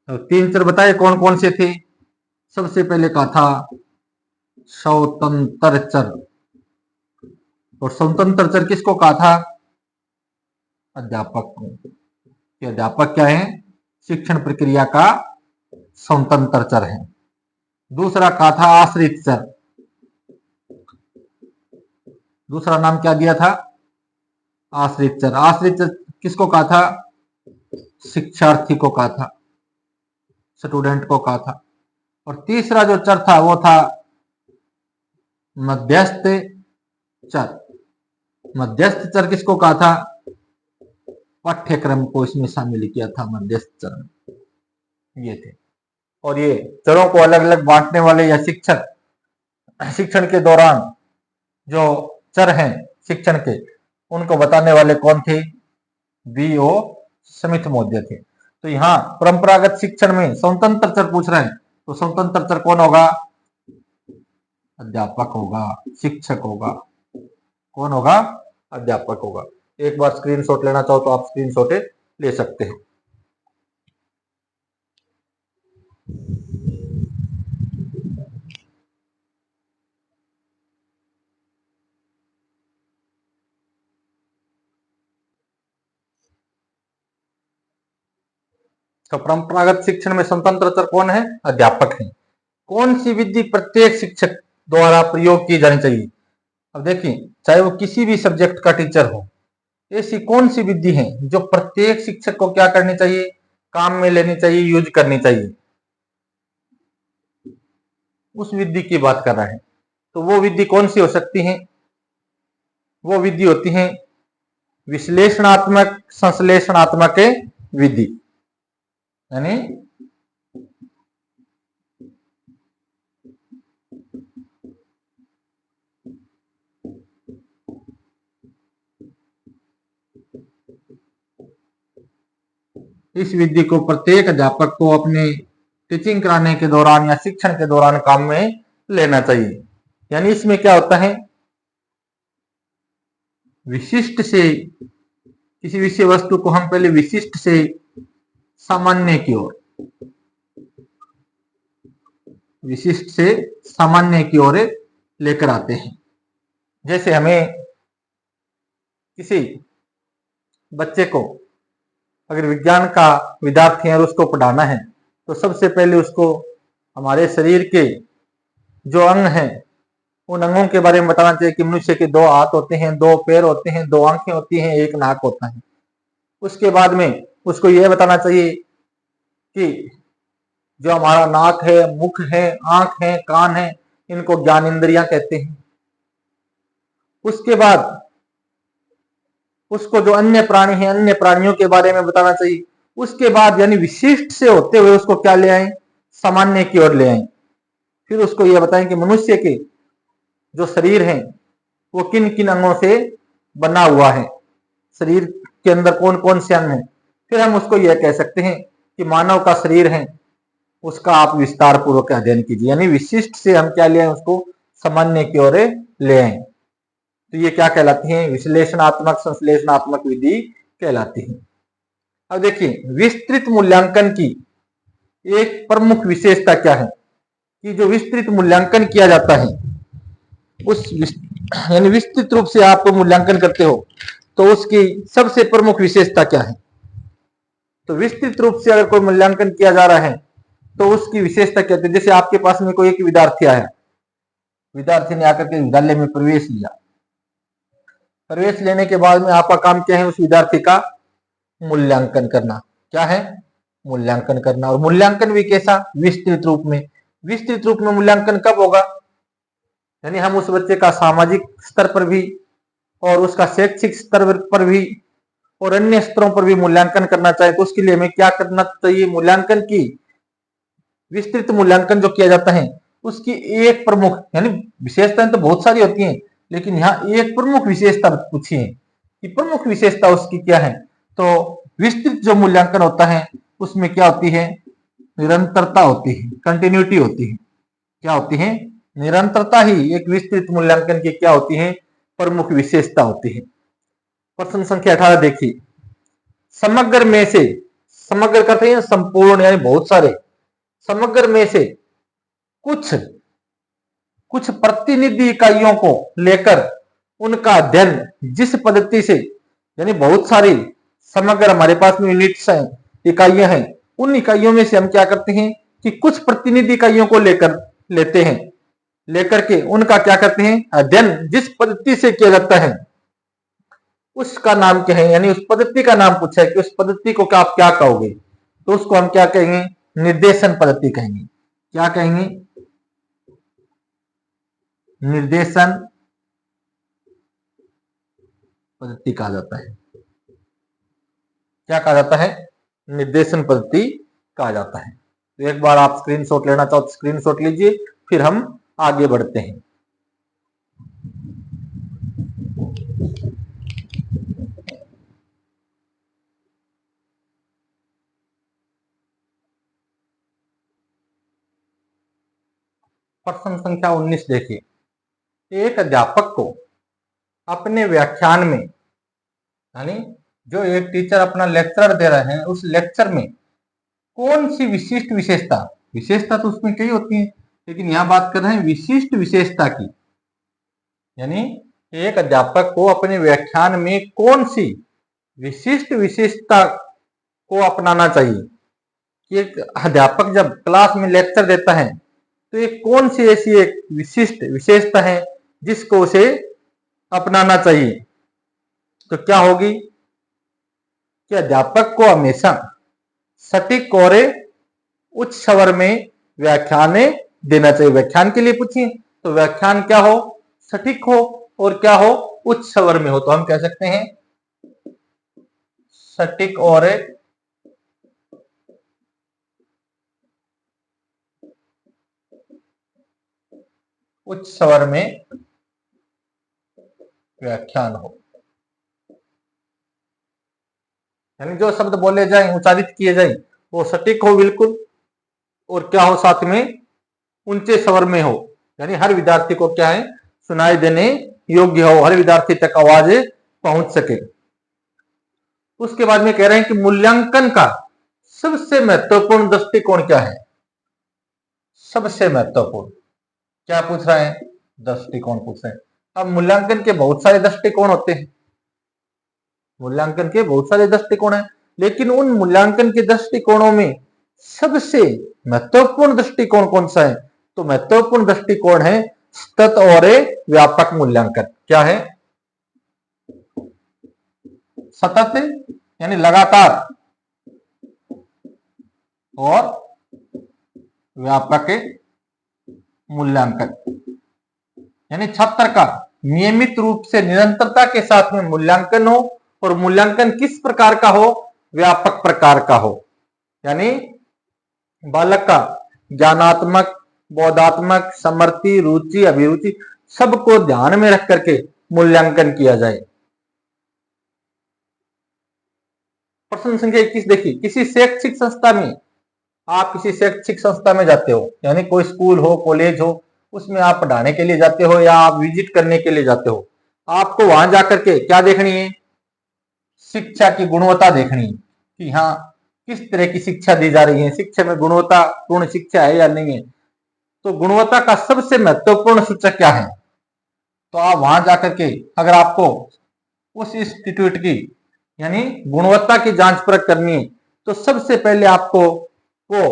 तो 3 चर बताए कौन कौन से थे, सबसे पहले कहा था स्वतंत्र चर, और स्वतंत्र चर किसको कहा था, अध्यापक को। अध्यापक क्या है, शिक्षण प्रक्रिया का स्वतंत्र चर है। दूसरा कहा था आश्रित चर, दूसरा नाम क्या दिया था, आश्रित चर। आश्रित चर किसको कहा था, शिक्षार्थी को कहा था, स्टूडेंट को कहा था। और तीसरा जो चर था वो था मध्यस्थ चर। मध्यस्थ चर किसको कहा था, पाठ्यक्रम को इसमें शामिल किया था मध्यस्थ चर में, ये थे। और ये चरों को अलग अलग बांटने वाले या शिक्षक शिक्षण के दौरान जो चर हैं शिक्षण के, उनको बताने वाले कौन थे, बी ओ स्मिथ मोदे थे। तो यहाँ परंपरागत शिक्षण में स्वतंत्र चर पूछ रहे हैं, तो स्वतंत्र चर कौन होगा, अध्यापक होगा, शिक्षक होगा। कौन होगा, अध्यापक होगा। एक बार स्क्रीनशॉट लेना चाहो तो आप स्क्रीनशॉट ले सकते हो। तो परंपरागत शिक्षण में स्वतंत्र चर कौन है, अध्यापक है। कौन सी विधि प्रत्येक शिक्षक द्वारा प्रयोग की जानी चाहिए। अब देखिए, चाहे वो किसी भी सब्जेक्ट का टीचर हो, ऐसी कौन सी विधि है जो प्रत्येक शिक्षक को क्या करनी चाहिए, काम में लेनी चाहिए, यूज करनी चाहिए, उस विधि की बात कर रहे हैं। तो वो विधि कौन सी हो सकती है, वो विधि होती है विश्लेषणात्मक संश्लेषणात्मक विधि। यानी इस विधि को प्रत्येक अध्यापक को अपने टीचिंग कराने के दौरान या शिक्षण के दौरान काम में लेना चाहिए। यानी इसमें क्या होता है, विशिष्ट से किसी विषय वस्तु को हम पहले विशिष्ट से सामान्य की ओर, विशिष्ट से सामान्य की ओर लेकर आते हैं। जैसे हमें किसी बच्चे को अगर विज्ञान का विद्यार्थी है और उसको पढ़ाना है तो सबसे पहले उसको हमारे शरीर के जो अंग हैं उन अंगों के बारे में बताना चाहिए कि मनुष्य के 2 हाथ होते हैं, 2 पैर होते हैं, 2 आंखें होती हैं, 1 नाक होता है। उसके बाद में उसको यह बताना चाहिए कि जो हमारा नाक है, मुख है, आंख है, कान है, इनको ज्ञान इंद्रियां कहते हैं। उसके बाद उसको जो अन्य प्राणी हैं, अन्य प्राणियों के बारे में बताना चाहिए। उसके बाद यानी विशिष्ट से होते हुए उसको क्या ले आए, सामान्य की ओर ले आए। फिर उसको यह बताएं कि मनुष्य के जो शरीर है वो किन किन अंगों से बना हुआ है, शरीर के अंदर कौन कौन से अंग हैं। फिर हम उसको यह कह सकते हैं कि मानव का शरीर है, उसका आप विस्तार पूर्वक अध्ययन कीजिए। यानी विशिष्ट से हम क्या ले आए, उसको सामान्य की ओर ले आए। तो ये क्या कहलाती है, विश्लेषणात्मक संश्लेषणात्मक विधि कहलाती है। अब देखिए विस्तृत मूल्यांकन की एक प्रमुख विशेषता क्या है कि जो विस्तृत मूल्यांकन किया जाता है उस यानी विस्तृत रूप से आप मूल्यांकन करते हो तो उसकी सबसे प्रमुख विशेषता क्या है। तो विस्तृत रूप से अगर कोई मूल्यांकन किया जा रहा है तो उसकी विशेषता क्या है। जैसे आपके पास में कोई एक विद्यार्थी आया, विद्यार्थी ने आकर के विद्यालय में प्रवेश लिया। प्रवेश लेने के बाद में आपका काम क्या है, उस विद्यार्थी का मूल्यांकन करना। क्या है, मूल्यांकन करना। और मूल्यांकन भी कैसा, विस्तृत रूप में। विस्तृत रूप में मूल्यांकन कब होगा, यानी हम उस बच्चे का सामाजिक स्तर पर भी और उसका शैक्षिक स्तर पर भी और अन्य स्तरों पर भी मूल्यांकन करना चाहे तो उसके लिए हमें क्या करना चाहिए, मूल्यांकन की विस्तृत मूल्यांकन जो किया जाता है उसकी एक प्रमुख यानी विशेषताएं तो बहुत सारी होती हैं, लेकिन यहाँ एक प्रमुख विशेषता पूछी है कि प्रमुख विशेषता उसकी क्या है। तो विस्तृत जो मूल्यांकन होता है उसमें क्या होती है, निरंतरता होती है, कंटिन्यूटी होती है। क्या होती है, निरंतरता ही एक विस्तृत मूल्यांकन की क्या होती है, प्रमुख विशेषता होती है। प्रश्न संख्या 18 देखिए, समग्र में से, समग्र करते हैं संपूर्ण यानी बहुत सारे, समग्र में से कुछ कुछ प्रतिनिधि इकाइयों को लेकर उनका अध्ययन जिस पद्धति से, यानी बहुत सारी समग्र हमारे पास में यूनिट्स हैं, इकाइयां हैं, उन इकाइयों में से हम क्या करते हैं कि कुछ प्रतिनिधि इकाइयों को लेकर लेते हैं, लेकर के उनका क्या करते हैं, अध्ययन जिस पद्धति से किया जाता है उसका नाम क्या है, यानी उस पद्धति का नाम पूछा है कि उस पद्धति को क्या आप क्या कहोगे, तो उसको हम क्या कहेंगे, निर्देशन पद्धति कहेंगे। क्या कहेंगे, निर्देशन पद्धति कहा जाता है। क्या कहा जाता है, निर्देशन पद्धति कहा जाता है। तो एक बार आप स्क्रीनशॉट लेना चाहो तो स्क्रीनशॉट लीजिए, फिर हम आगे बढ़ते हैं। प्रश्न संख्या 19 देखिए, एक अध्यापक को अपने व्याख्यान में, यानी जो एक टीचर अपना लेक्चर दे रहे हैं उस लेक्चर में कौन सी विशिष्ट विशेषता, विशेषता तो उसमें कई होती है लेकिन यहां बात कर रहे हैं विशिष्ट विशेषता की, यानी एक अध्यापक को अपने व्याख्यान में कौन सी विशिष्ट विशेषता को अपनाना चाहिए कि एक अध्यापक जब क्लास में लेक्चर देता है तो ये कौन सी ऐसी एक विशिष्ट विशेषता है जिसको उसे अपनाना चाहिए। तो क्या होगी कि अध्यापक को हमेशा सटीक और उच्च स्वर में व्याख्यान देना चाहिए। व्याख्यान के लिए पूछिए तो व्याख्यान क्या हो, सटीक हो और क्या हो, उच्च स्वर में हो। तो हम कह सकते हैं सटीक और उच्च स्वर में व्याख्यान हो, यानी जो शब्द बोले जाए, उच्चारित किए जाए वो सटीक हो बिल्कुल, और क्या हो, साथ में ऊंचे स्वर में हो, यानी हर विद्यार्थी को क्या है, सुनाई देने योग्य हो, हर विद्यार्थी तक आवाज पहुंच सके। उसके बाद में कह रहे हैं कि मूल्यांकन का सबसे महत्वपूर्ण दृष्टिकोण क्या है। सबसे महत्वपूर्ण क्या पूछ रहा है, दृष्टिकोण पूछ रहे हैं। अब मूल्यांकन के बहुत सारे दृष्टिकोण होते हैं, मूल्यांकन के बहुत सारे दृष्टिकोण हैं, लेकिन उन मूल्यांकन के दृष्टिकोणों में सबसे महत्वपूर्ण दृष्टिकोण कौन सा है? तो महत्वपूर्ण दृष्टिकोण है सतत और व्यापक मूल्यांकन। क्या है? सतत यानी लगातार और व्यापक मूल्यांकन, यानी छात्र का नियमित रूप से निरंतरता के साथ में मूल्यांकन हो, और मूल्यांकन किस प्रकार का हो? व्यापक प्रकार का हो। यानी बालक का ज्ञानात्मक, बोधात्मक, समर्थी, रुचि, अभिरुचि सबको ध्यान में रख करके मूल्यांकन किया जाए। प्रश्न संख्या 21 देखिए, किसी शैक्षिक संस्था में, आप किसी शैक्षिक संस्था में जाते हो, यानी कोई स्कूल हो, कॉलेज हो, उसमें आप पढ़ाने के लिए जाते हो या आप विजिट करने के लिए जाते हो। आपको वहां जाकर के क्या देखनी है? शिक्षा की गुणवत्ता देखनी है कि हाँ किस तरह की शिक्षा दी जा रही है, शिक्षा में गुणवत्तापूर्ण शिक्षा है या नहीं है। तो गुणवत्ता का सबसे महत्वपूर्ण सूचक क्या है? तो आप वहां जाकर के अगर आपको उस इंस्टीट्यूट की यानी गुणवत्ता की जांच परख करनी है, तो सबसे पहले आपको वो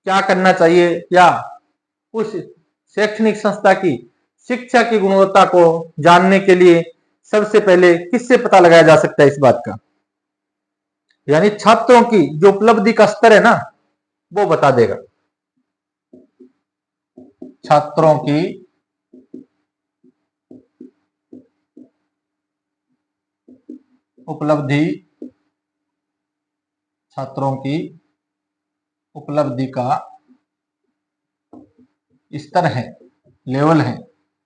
क्या करना चाहिए, या उस शैक्षणिक संस्था की शिक्षा की गुणवत्ता को जानने के लिए सबसे पहले किससे पता लगाया जा सकता है इस बात का? यानी छात्रों की जो उपलब्धि का स्तर है ना, वो बता देगा। छात्रों की उपलब्धि, छात्रों की उपलब्धि का स्तर है, लेवल है।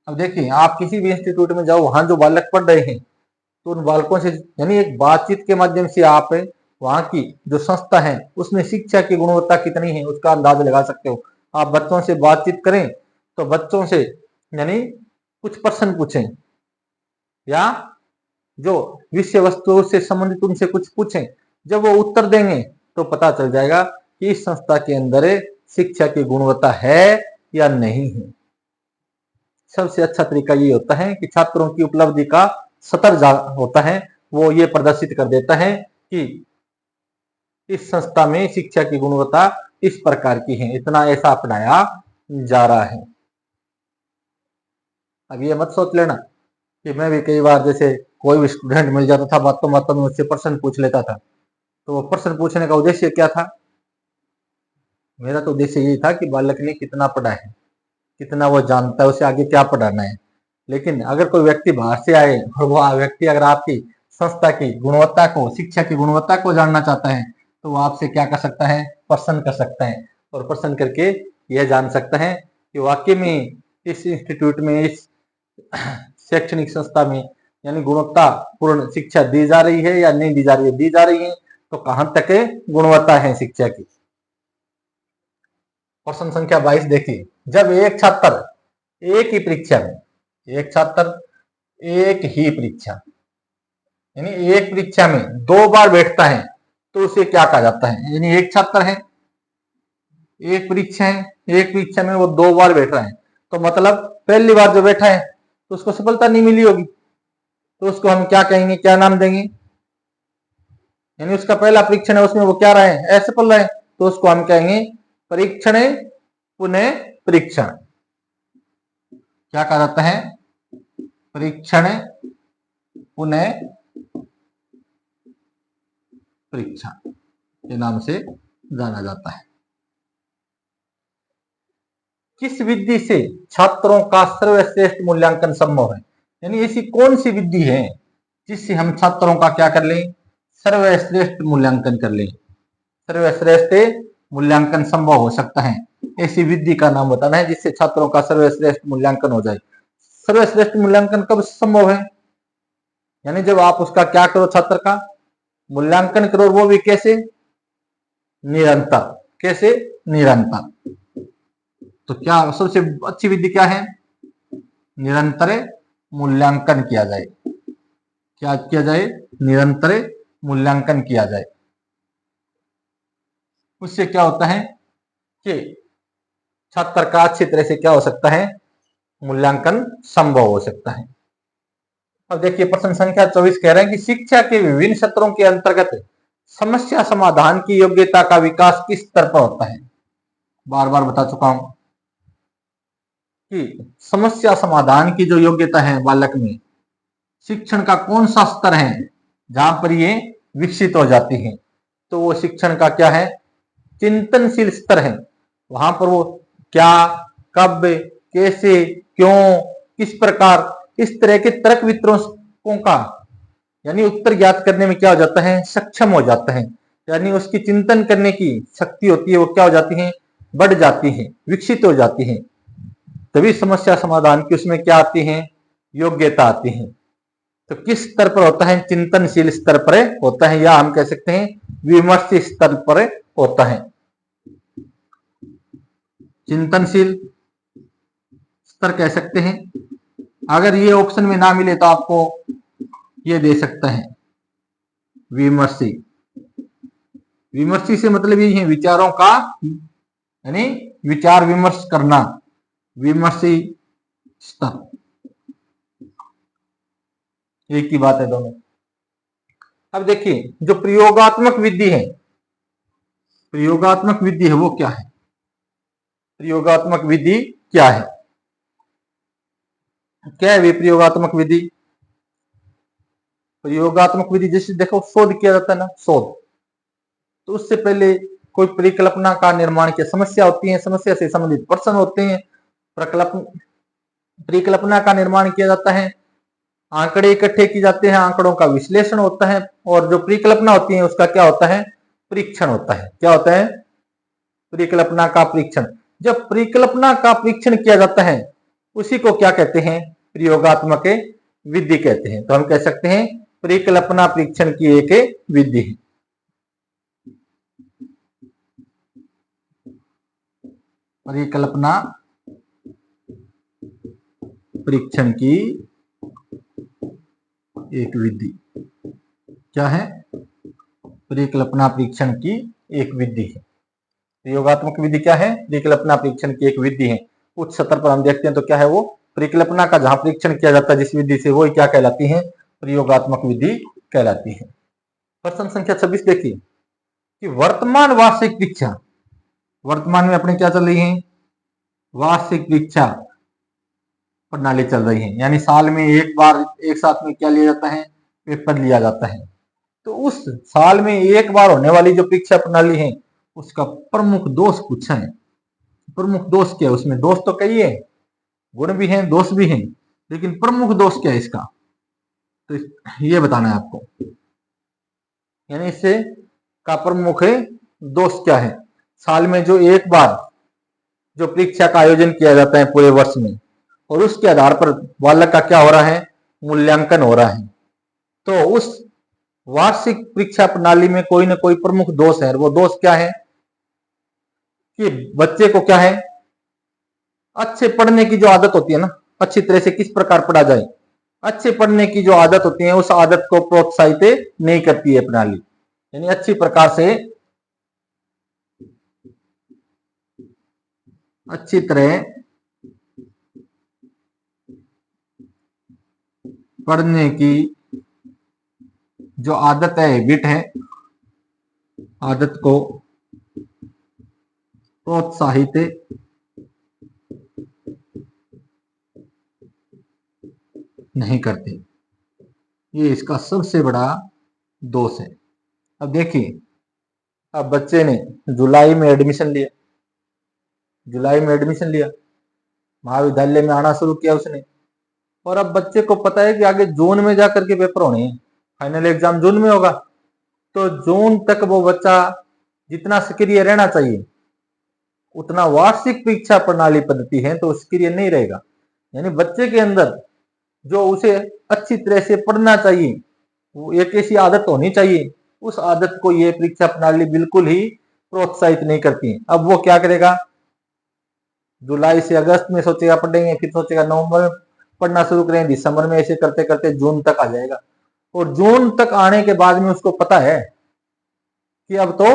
अब देखिए, आप किसी भी इंस्टीट्यूट में जाओ, वहां जो बालक पढ़ रहे हैं, तो उन बालकों से यानी एक बातचीत के माध्यम से आप वहां की जो संस्था है उसमें शिक्षा की गुणवत्ता कितनी है उसका अंदाजा लगा सकते हो। आप बच्चों से बातचीत करें तो बच्चों से यानी कुछ प्रश्न पूछें, या जो विषय वस्तु से संबंधित उनसे कुछ पूछें, जब वो उत्तर देंगे तो पता चल जाएगा कि इस संस्था के अंदर शिक्षा की गुणवत्ता है या नहीं है। सबसे अच्छा तरीका ये होता है कि छात्रों की उपलब्धि का स्तर होता है, वो ये प्रदर्शित कर देता है कि इस संस्था में शिक्षा की गुणवत्ता इस प्रकार की है, इतना ऐसा अपनाया जा रहा है। अब ये मत सोच लेना कि मैं भी कई बार जैसे कोई भी स्टूडेंट मिल जाता था, बातों बातों में उससे प्रश्न पूछ लेता था। तो वो प्रश्न पूछने का उद्देश्य क्या था? मेरा तो उद्देश्य यही था कि बालक ने कितना पढ़ा है, कितना वो जानता है, उसे आगे क्या पढ़ाना है। लेकिन अगर कोई व्यक्ति बाहर से आए और वो व्यक्ति अगर आपकी संस्था की गुणवत्ता को, शिक्षा की गुणवत्ता को जानना चाहता है, तो वो आपसे क्या कर सकता है? प्रश्न कर सकता है, और प्रश्न करके यह जान सकता है कि वाकई में इस इंस्टीट्यूट में, इस शैक्षणिक संस्था में यानी गुणवत्तापूर्ण शिक्षा दी जा रही है या नहीं दी जा रही है। दी जा रही है तो कहां तक गुणवत्ता है शिक्षा की। प्रश्न संख्या 22 देखिए, जब एक छात्र एक ही परीक्षा में, एक छात्र एक ही परीक्षा यानी एक परीक्षा में 2 बार बैठता है, तो उसे क्या कहा जाता है? यानी एक छात्र है, एक परीक्षा है, एक परीक्षा में वो 2 बार बैठ रहा है, तो मतलब पहली बार जो बैठा है तो उसको सफलता नहीं मिली होगी, तो उसको हम क्या कहेंगे, क्या नाम देंगे? यानी उसका पहला परीक्षण है, उसमें वो क्या रहा है? असफल रहा है, तो उसको हम कहेंगे परीक्षण पुनः परीक्षण। क्या कहा जाता है? परीक्षण पुनः परीक्षण के नाम से जाना जाता है। किस विधि से छात्रों का सर्वश्रेष्ठ मूल्यांकन संभव है? यानी ऐसी कौन सी विधि है जिससे हम छात्रों का क्या कर लें? सर्वश्रेष्ठ मूल्यांकन कर लें। सर्वश्रेष्ठ मूल्यांकन संभव हो सकता है, ऐसी विधि का नाम बताना है जिससे छात्रों का सर्वश्रेष्ठ मूल्यांकन हो जाए। सर्वश्रेष्ठ मूल्यांकन कब संभव है? यानी जब आप उसका क्या करो, छात्र का मूल्यांकन करो, वो भी कैसे? निरंतर। कैसे? निरंतर। तो क्या सबसे अच्छी विधि क्या है? निरंतर मूल्यांकन किया जाए। क्या किया जाए? निरंतर मूल्यांकन किया जाए। उससे क्या होता है कि छात्र का अच्छी तरह से क्या हो सकता है? मूल्यांकन संभव हो सकता है। अब देखिए, प्रश्न संख्या 24 कह रहे हैं कि शिक्षा के विभिन्न सत्रों के अंतर्गत समस्या समाधान की योग्यता का विकास किस स्तर पर होता है? बार बार बता चुका हूं कि समस्या समाधान की जो योग्यता है बालक में, शिक्षण का कौन सा स्तर है जहां पर ये विकसित हो जाती है? तो वो शिक्षण का क्या है? चिंतनशील स्तर है। वहां पर वो क्या, कब, कैसे, क्यों, किस प्रकार, इस तरह के तर्क वितर्कों का यानी उत्तर ज्ञात करने में क्या हो जाता है? सक्षम हो जाता है। यानी उसकी चिंतन करने की शक्ति होती है, वो क्या हो जाती है? बढ़ जाती है, विकसित हो जाती है। तभी समस्या समाधान की उसमें क्या आती है? योग्यता आती है। तो किस स्तर पर होता है? चिंतनशील स्तर पर होता है, या हम कह सकते हैं विमर्श स्तर पर होता है। चिंतनशील स्तर कह सकते हैं। अगर ये ऑप्शन में ना मिले तो आपको ये दे सकता है विमर्शी। विमर्शी से मतलब ये है विचारों का यानी विचार विमर्श करना, विमर्शी स्तर, एक ही बात है दोनों। अब देखिए जो प्रयोगात्मक विधि है, प्रयोगात्मक विधि है वो क्या है? प्रयोगात्मक विधि क्या है? क्या है प्रयोगात्मक विधि? प्रयोगात्मक विधि जैसे देखो शोध किया जाता है ना, शोध, तो उससे पहले कोई परिकल्पना का निर्माण किया, समस्या होती है, समस्या से संबंधित प्रश्न होते हैं, परिकल्पना का निर्माण किया जाता है, आंकड़े इकट्ठे किए जाते हैं, आंकड़ों का विश्लेषण होता है, और जो परिकल्पना होती है उसका क्या होता है? परीक्षण होता है। क्या होता है? परिकल्पना का परीक्षण। जब परिकल्पना का परीक्षण किया जाता है उसी को क्या कहते हैं? प्रयोगात्मक विधि कहते हैं। तो हम कह सकते हैं परिकल्पना परीक्षण की एक विधि है। परिकल्पना परीक्षण की एक विधि क्या है? परिकल्पना परीक्षण की एक विधि है। प्रयोगात्मक विधि क्या है? परिकल्पना परीक्षण की एक विधि है। उच्च स्तर पर हम देखते हैं तो क्या है वो? परिकल्पना का जहां परीक्षण किया जाता है जिस विधि से, वो क्या कहलाती है? प्रयोगात्मक विधि कहलाती है। प्रश्न संख्या 26 देखिए कि वर्तमान वार्षिक परीक्षा, वर्तमान में अपने क्या चल रही है? वार्षिक परीक्षा प्रणाली चल रही है, यानी साल में एक बार एक साथ में क्या लिया जाता है? पेपर लिया जाता है। तो उस साल में एक बार होने वाली जो परीक्षा प्रणाली है उसका प्रमुख दोष पूछा है। प्रमुख दोष क्या है उसमें? दोष तो कई है, गुण भी हैं, दोष भी हैं, लेकिन प्रमुख दोष क्या है इसका? तो ये बताना है आपको, यानी इससे का प्रमुख दोष क्या है? साल में जो एक बार जो परीक्षा का आयोजन किया जाता है पूरे वर्ष में, और उसके आधार पर बालक का क्या हो रहा है? मूल्यांकन हो रहा है। तो उस वार्षिक परीक्षा प्रणाली में कोई ना कोई प्रमुख दोष है। वो दोष क्या है? कि बच्चे को क्या है? अच्छे पढ़ने की जो आदत होती है ना, अच्छी तरह से किस प्रकार पढ़ा जाए, अच्छे पढ़ने की जो आदत होती है उस आदत को प्रोत्साहित नहीं करती है प्रणाली। यानी अच्छी प्रकार से, अच्छी तरह पढ़ने की जो आदत है, हैबिट है, आदत को प्रोत्साहित नहीं करते। ये इसका सबसे बड़ा दोष है। अब देखिए, अब बच्चे ने जुलाई में एडमिशन लिया, जुलाई में एडमिशन लिया, महाविद्यालय में आना शुरू किया उसने, और अब बच्चे को पता है कि आगे जून में जाकर के पेपर होने हैं, फाइनल एग्जाम जून में होगा। तो जून तक वो बच्चा जितना सक्रिय रहना चाहिए उतना वार्षिक परीक्षा प्रणाली पद्धति है तो सक्रिय नहीं रहेगा। यानी बच्चे के अंदर जो उसे अच्छी तरह से पढ़ना चाहिए, वो एक ऐसी आदत होनी चाहिए, उस आदत को ये परीक्षा प्रणाली बिल्कुल ही प्रोत्साहित नहीं करती है। अब वो क्या करेगा? जुलाई से अगस्त में सोचेगा पढ़ेंगे, फिर सोचेगा नवंबर में पढ़ना शुरू करेंगे, दिसंबर में ऐसे करते करते जून तक आ जाएगा। और जून तक आने के बाद में उसको पता है कि अब तो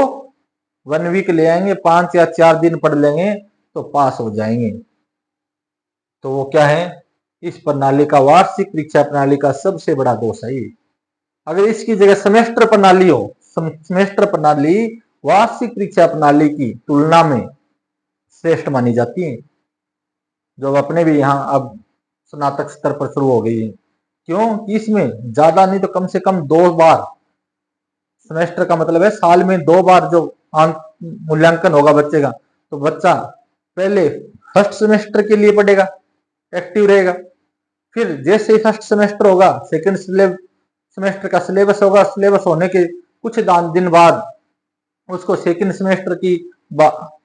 1 वीक ले आएंगे, 5 या 4 दिन पढ़ लेंगे तो पास हो जाएंगे। तो वो क्या है? इस प्रणाली का, वार्षिक परीक्षा प्रणाली का सबसे बड़ा दोष है ये। अगर इसकी जगह सेमेस्टर प्रणाली हो, सेमेस्टर प्रणाली वार्षिक परीक्षा प्रणाली की तुलना में श्रेष्ठ मानी जाती है, जो अपने भी यहाँ अब स्नातक स्तर पर शुरू हो गई है। क्यों कि इसमें ज्यादा नहीं तो कम से कम 2 बार, सेमेस्टर का मतलब है साल में 2 बार जो मूल्यांकन होगा बच्चे का, तो बच्चा पहले फर्स्ट सेमेस्टर के लिए पढ़ेगा, एक्टिव रहेगा, फिर जैसे ही फर्स्ट सेमेस्टर होगा सेकंड सेमेस्टर का सिलेबस होगा, सिलेबस होने के कुछ दिन बाद उसको सेकंड सेमेस्टर की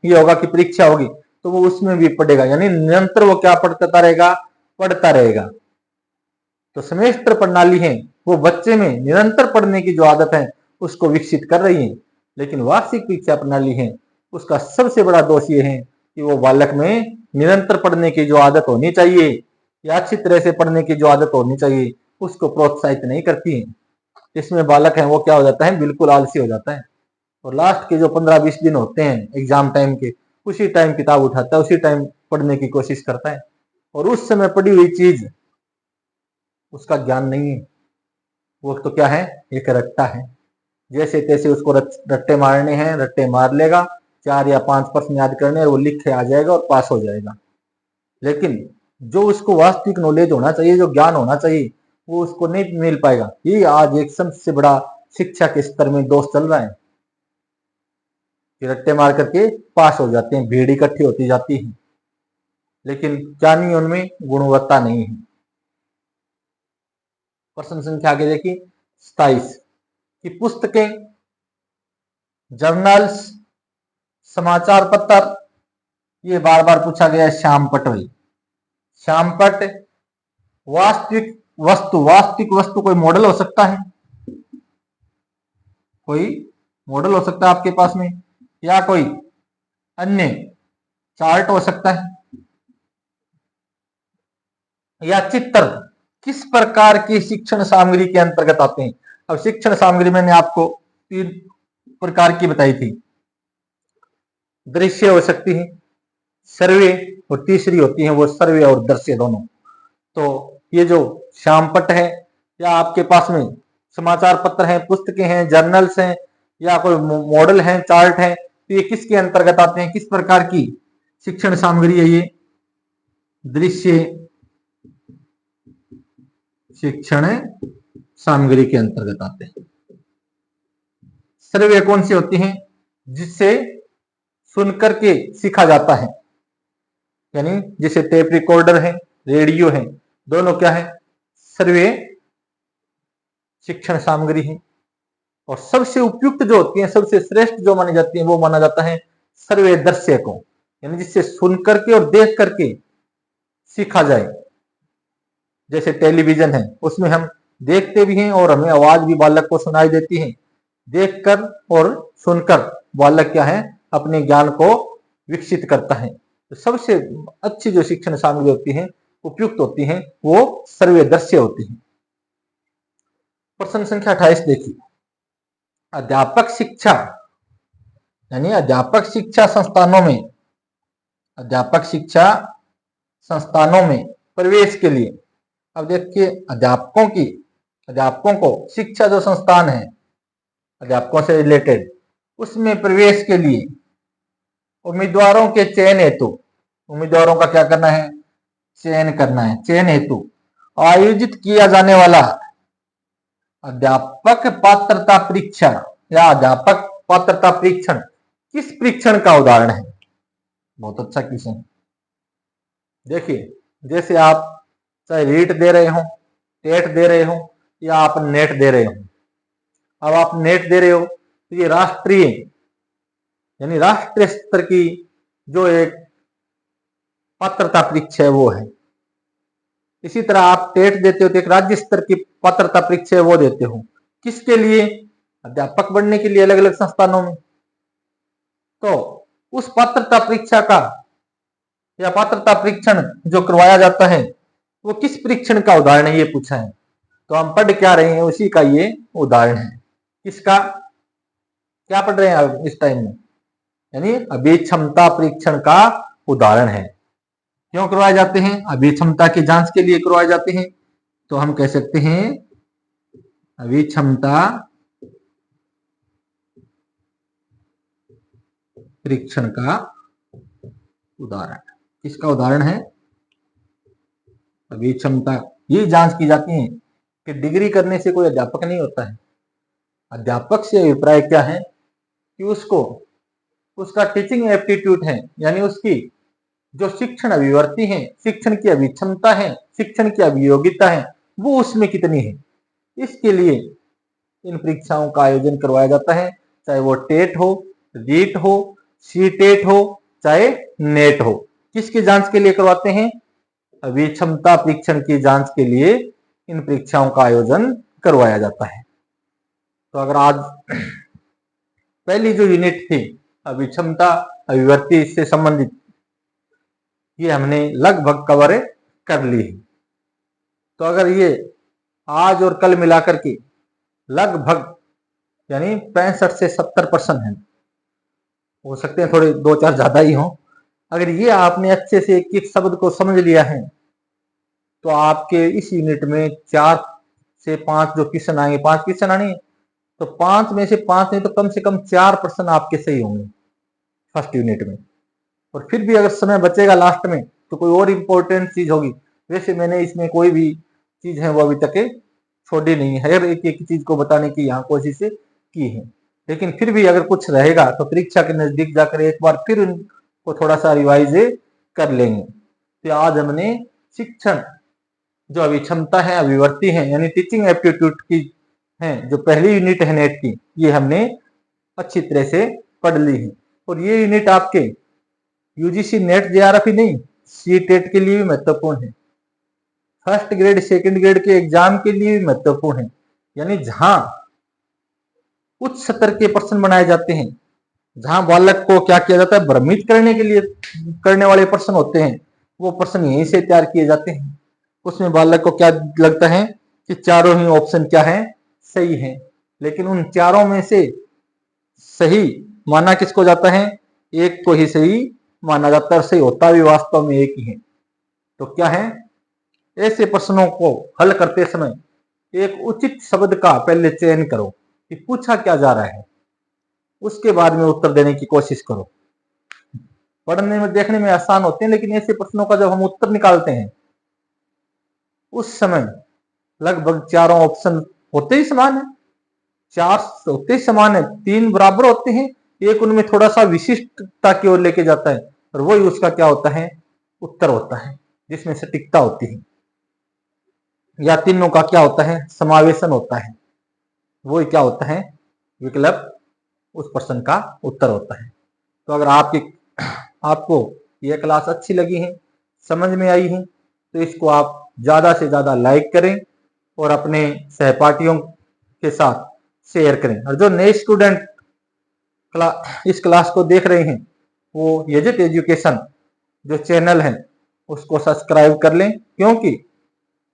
ये होगा कि परीक्षा होगी, तो वो उसमें भी पढ़ेगा, यानी निरंतर वो क्या पढ़ता रहेगा, पढ़ता रहेगा। तो सेमेस्टर प्रणाली है वो बच्चे में निरंतर पढ़ने की जो आदत है उसको विकसित कर रही है, लेकिन वार्षिक परीक्षा प्रणाली है उसका सबसे बड़ा दोष ये है कि वो बालक में निरंतर पढ़ने की जो आदत होनी चाहिए या अच्छी तरह से पढ़ने की जो आदत होनी चाहिए उसको प्रोत्साहित नहीं करती है। इसमें बालक है वो क्या हो जाता है, बिल्कुल आलसी हो जाता है, और लास्ट के जो 15-20 दिन होते हैं एग्जाम टाइम के, उसी टाइम किताब उठाता है, उसी टाइम पढ़ने की कोशिश करता है, और उस समय पढ़ी हुई चीज उसका ज्ञान नहीं है, वो तो क्या है, एक रट्टा है। जैसे तैसे उसको रट्टे मारने हैं, रट्टे मार लेगा, 4 या 5 प्रश्न याद करने और वो लिख के आ जाएगा और पास हो जाएगा। लेकिन जो उसको वास्तविक नॉलेज होना चाहिए, जो ज्ञान होना चाहिए, वो उसको नहीं मिल पाएगा। ये आज एक सबसे बड़ा शिक्षा के स्तर में दोष चल रहा है कि रट्टे मार करके पास हो जाते हैं, भीड़ इकट्ठी होती जाती है, लेकिन क्या नहीं, उनमें गुणवत्ता नहीं है। प्रश्न संख्या आगे देखिए 27 की पुस्तकें, जर्नल्स, समाचार पत्र, ये बार बार पूछा गया है। श्यामपट्ट भाई, श्यामपट्ट वास्तविक वस्तु कोई मॉडल हो सकता है, कोई मॉडल हो सकता है आपके पास में, या कोई अन्य चार्ट हो सकता है, या चित्र, किस प्रकार की शिक्षण सामग्री के अंतर्गत आते हैं। अब शिक्षण सामग्री मैंने आपको 3 प्रकार की बताई थी, दृश्य हो सकती है, सर्वे, और तीसरी होती है वो सर्वे और दृश्य दोनों। तो ये जो श्यामपट्ट है, या आपके पास में समाचार पत्र हैं, पुस्तकें हैं, जर्नल्स हैं, या कोई मॉडल हैं, चार्ट हैं, तो ये किसके अंतर्गत आते हैं, किस प्रकार की शिक्षण सामग्री है ये, दृश्य शिक्षण सामग्री के अंतर्गत आते हैं। सर्वे कौन सी होती हैं, जिससे सुनकर के सीखा जाता है, यानी जैसे टेप रिकॉर्डर है, रेडियो है, दोनों क्या है, सर्वे शिक्षण सामग्री है। और सबसे उपयुक्त जो होती है, सबसे श्रेष्ठ जो मानी जाती है, वो माना जाता है सर्वे दृश्य को, यानी जिससे सुन करके और देख करके सीखा जाए। जैसे टेलीविजन है, उसमें हम देखते भी हैं और हमें आवाज भी बालक को सुनाई देती है। देखकर और सुनकर बालक क्या है, अपने ज्ञान को विकसित करता है। तो सबसे अच्छी जो शिक्षण सामग्री होती है, उपयुक्त होती है, वो सर्वे दृश्य होती है। प्रश्न संख्या 28 देखिए, अध्यापक शिक्षा यानी अध्यापक शिक्षा संस्थानों में प्रवेश के लिए, अब देखिए अध्यापकों को शिक्षा जो संस्थान है अध्यापकों से रिलेटेड, उसमें प्रवेश के लिए उम्मीदवारों के चयन हेतु, उम्मीदवारों का क्या करना है, चयन करना है। चयन हेतु आयोजित किया जाने वाला अध्यापक पात्रता परीक्षा या अध्यापक पात्रता परीक्षण किस परीक्षण का उदाहरण है। बहुत अच्छा क्वेश्चन। देखिए, जैसे आप चाहे रीट दे रहे हो, टेट दे रहे हो, या आप नेट दे रहे हो। अब आप नेट दे रहे हो तो ये राष्ट्रीय यानी राष्ट्रीय स्तर की जो एक पात्रता परीक्षा है वो है। इसी तरह आप टेट देते हो तो एक राज्य स्तर की पात्रता परीक्षा है वो देते हो। किसके लिए, अध्यापक बनने के लिए अलग अलग संस्थानों में। तो उस पात्रता परीक्षा का या पात्रता परीक्षण जो करवाया जाता है वो किस परीक्षण का उदाहरण है, ये पूछा है। तो हम पढ़ क्या रहे हैं, उसी का ये उदाहरण है। किसका, क्या पढ़ रहे हैं अब इस टाइम में, यानी अभिक्षमता परीक्षण का उदाहरण है। क्यों करवाए जाते हैं, अभिक्षमता की जांच के लिए करवाए जाते हैं। तो हम कह सकते हैं अभिक्षमता परीक्षण का उदाहरण। किसका उदाहरण है? अभिक्षमता। ये जांच की जाती है कि डिग्री करने से कोई अध्यापक नहीं होता है। अध्यापक से अभिप्राय क्या है कि उसका टीचिंग एप्टीट्यूड है, यानी उसकी जो शिक्षण अभिवर्ती है, शिक्षण की अभिक्षमता है, शिक्षण की अभियोगिता है, वो उसमें कितनी है। इसके लिए इन परीक्षाओं का आयोजन करवाया जाता है, चाहे वो टेट हो, रीट हो, सी टेट हो, चाहे नेट हो। किसकी जांच के लिए करवाते हैं? अभिक्षमता परीक्षण की जांच के लिए इन परीक्षाओं का आयोजन करवाया जाता है। तो अगर आज पहली जो यूनिट थी अभिक्षमता अभिवर्ती से संबंधित, ये हमने लगभग कवर कर ली है। तो अगर ये आज और कल मिलाकर के लगभग यानी 65 से 70% है, हो सकते हैं थोड़े 2-4 ज्यादा ही हो। अगर ये आपने अच्छे से एक एक शब्द को समझ लिया है तो आपके इस यूनिट में 4 से 5 जो क्वेश्चन आएंगे, 5 क्वेश्चन आने, तो 5 में से 5 नहीं तो कम से कम 4 प्रश्न आपके सही होंगे फर्स्ट यूनिट में। और फिर भी अगर समय बचेगा लास्ट में तो कोई और इंपॉर्टेंट चीज होगी। वैसे मैंने इसमें कोई भी चीज है वो अभी तक छोड़ी नहीं है, हर एक एक चीज को बताने की यहाँ कोशिश की है। लेकिन फिर भी अगर कुछ रहेगा तो परीक्षा के नजदीक जाकर एक बार फिर उनको थोड़ा सा रिवाइज कर लेंगे। तो आज हमने शिक्षण जो अभिक्षमता है, अभिवर्ती है, यानी टीचिंग एप्टीट्यूड की है, जो पहली यूनिट है नेट की, ये हमने अच्छी तरह से पढ़ ली है। और ये यूनिट आपके यूजीसी नेट जेआरएफ ही नहीं, सी टेट के लिए भी महत्वपूर्ण है, फर्स्ट ग्रेड सेकंड ग्रेड के एग्जाम के लिए भी महत्वपूर्ण है। यानी जहां उच्च स्तर के प्रश्न बनाए जाते हैं, जहां बालक को क्या किया जाता है, भ्रमित करने के लिए करने वाले प्रश्न होते हैं, वो प्रश्न यहीं से तैयार किए जाते हैं। उसमें बालक को क्या लगता है कि चारों ही ऑप्शन क्या है, सही है, लेकिन उन चारों में से सही माना किसको जाता है? एक को ही सही माना जाता है, सही होता भी वास्तव में एक ही है। तो क्या है, ऐसे प्रश्नों को हल करते समय एक उचित शब्द का पहले चयन करो कि पूछा क्या जा रहा है, उसके बाद में उत्तर देने की कोशिश करो। पढ़ने में देखने में आसान होते हैं, लेकिन ऐसे प्रश्नों का जब हम उत्तर निकालते हैं उस समय लगभग चारों ऑप्शन होते ही समान है, 4 होते ही समान है, 3 बराबर होते हैं, एक उनमें थोड़ा सा विशिष्टता की ओर लेके जाता है, और वही उसका क्या होता है, उत्तर होता है, जिसमें सटीकता होती है। या तीनों का क्या होता है, समावेशन होता है, वही क्या होता है, विकल्प उस प्रश्न का उत्तर होता है। तो अगर आपको यह क्लास अच्छी लगी है, समझ में आई है, तो इसको आप ज्यादा से ज्यादा लाइक करें और अपने सहपाठियों के साथ शेयर करें। और जो नए स्टूडेंट इस क्लास को देख रहे हैं वो यजित एजुकेशन जो चैनल है उसको सब्सक्राइब कर लें, क्योंकि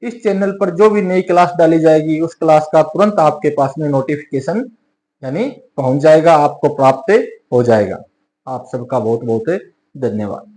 इस चैनल पर जो भी नई क्लास डाली जाएगी उस क्लास का तुरंत आपके पास में नोटिफिकेशन यानी पहुंच जाएगा, आपको प्राप्त हो जाएगा। आप सबका बहुत बहुत धन्यवाद।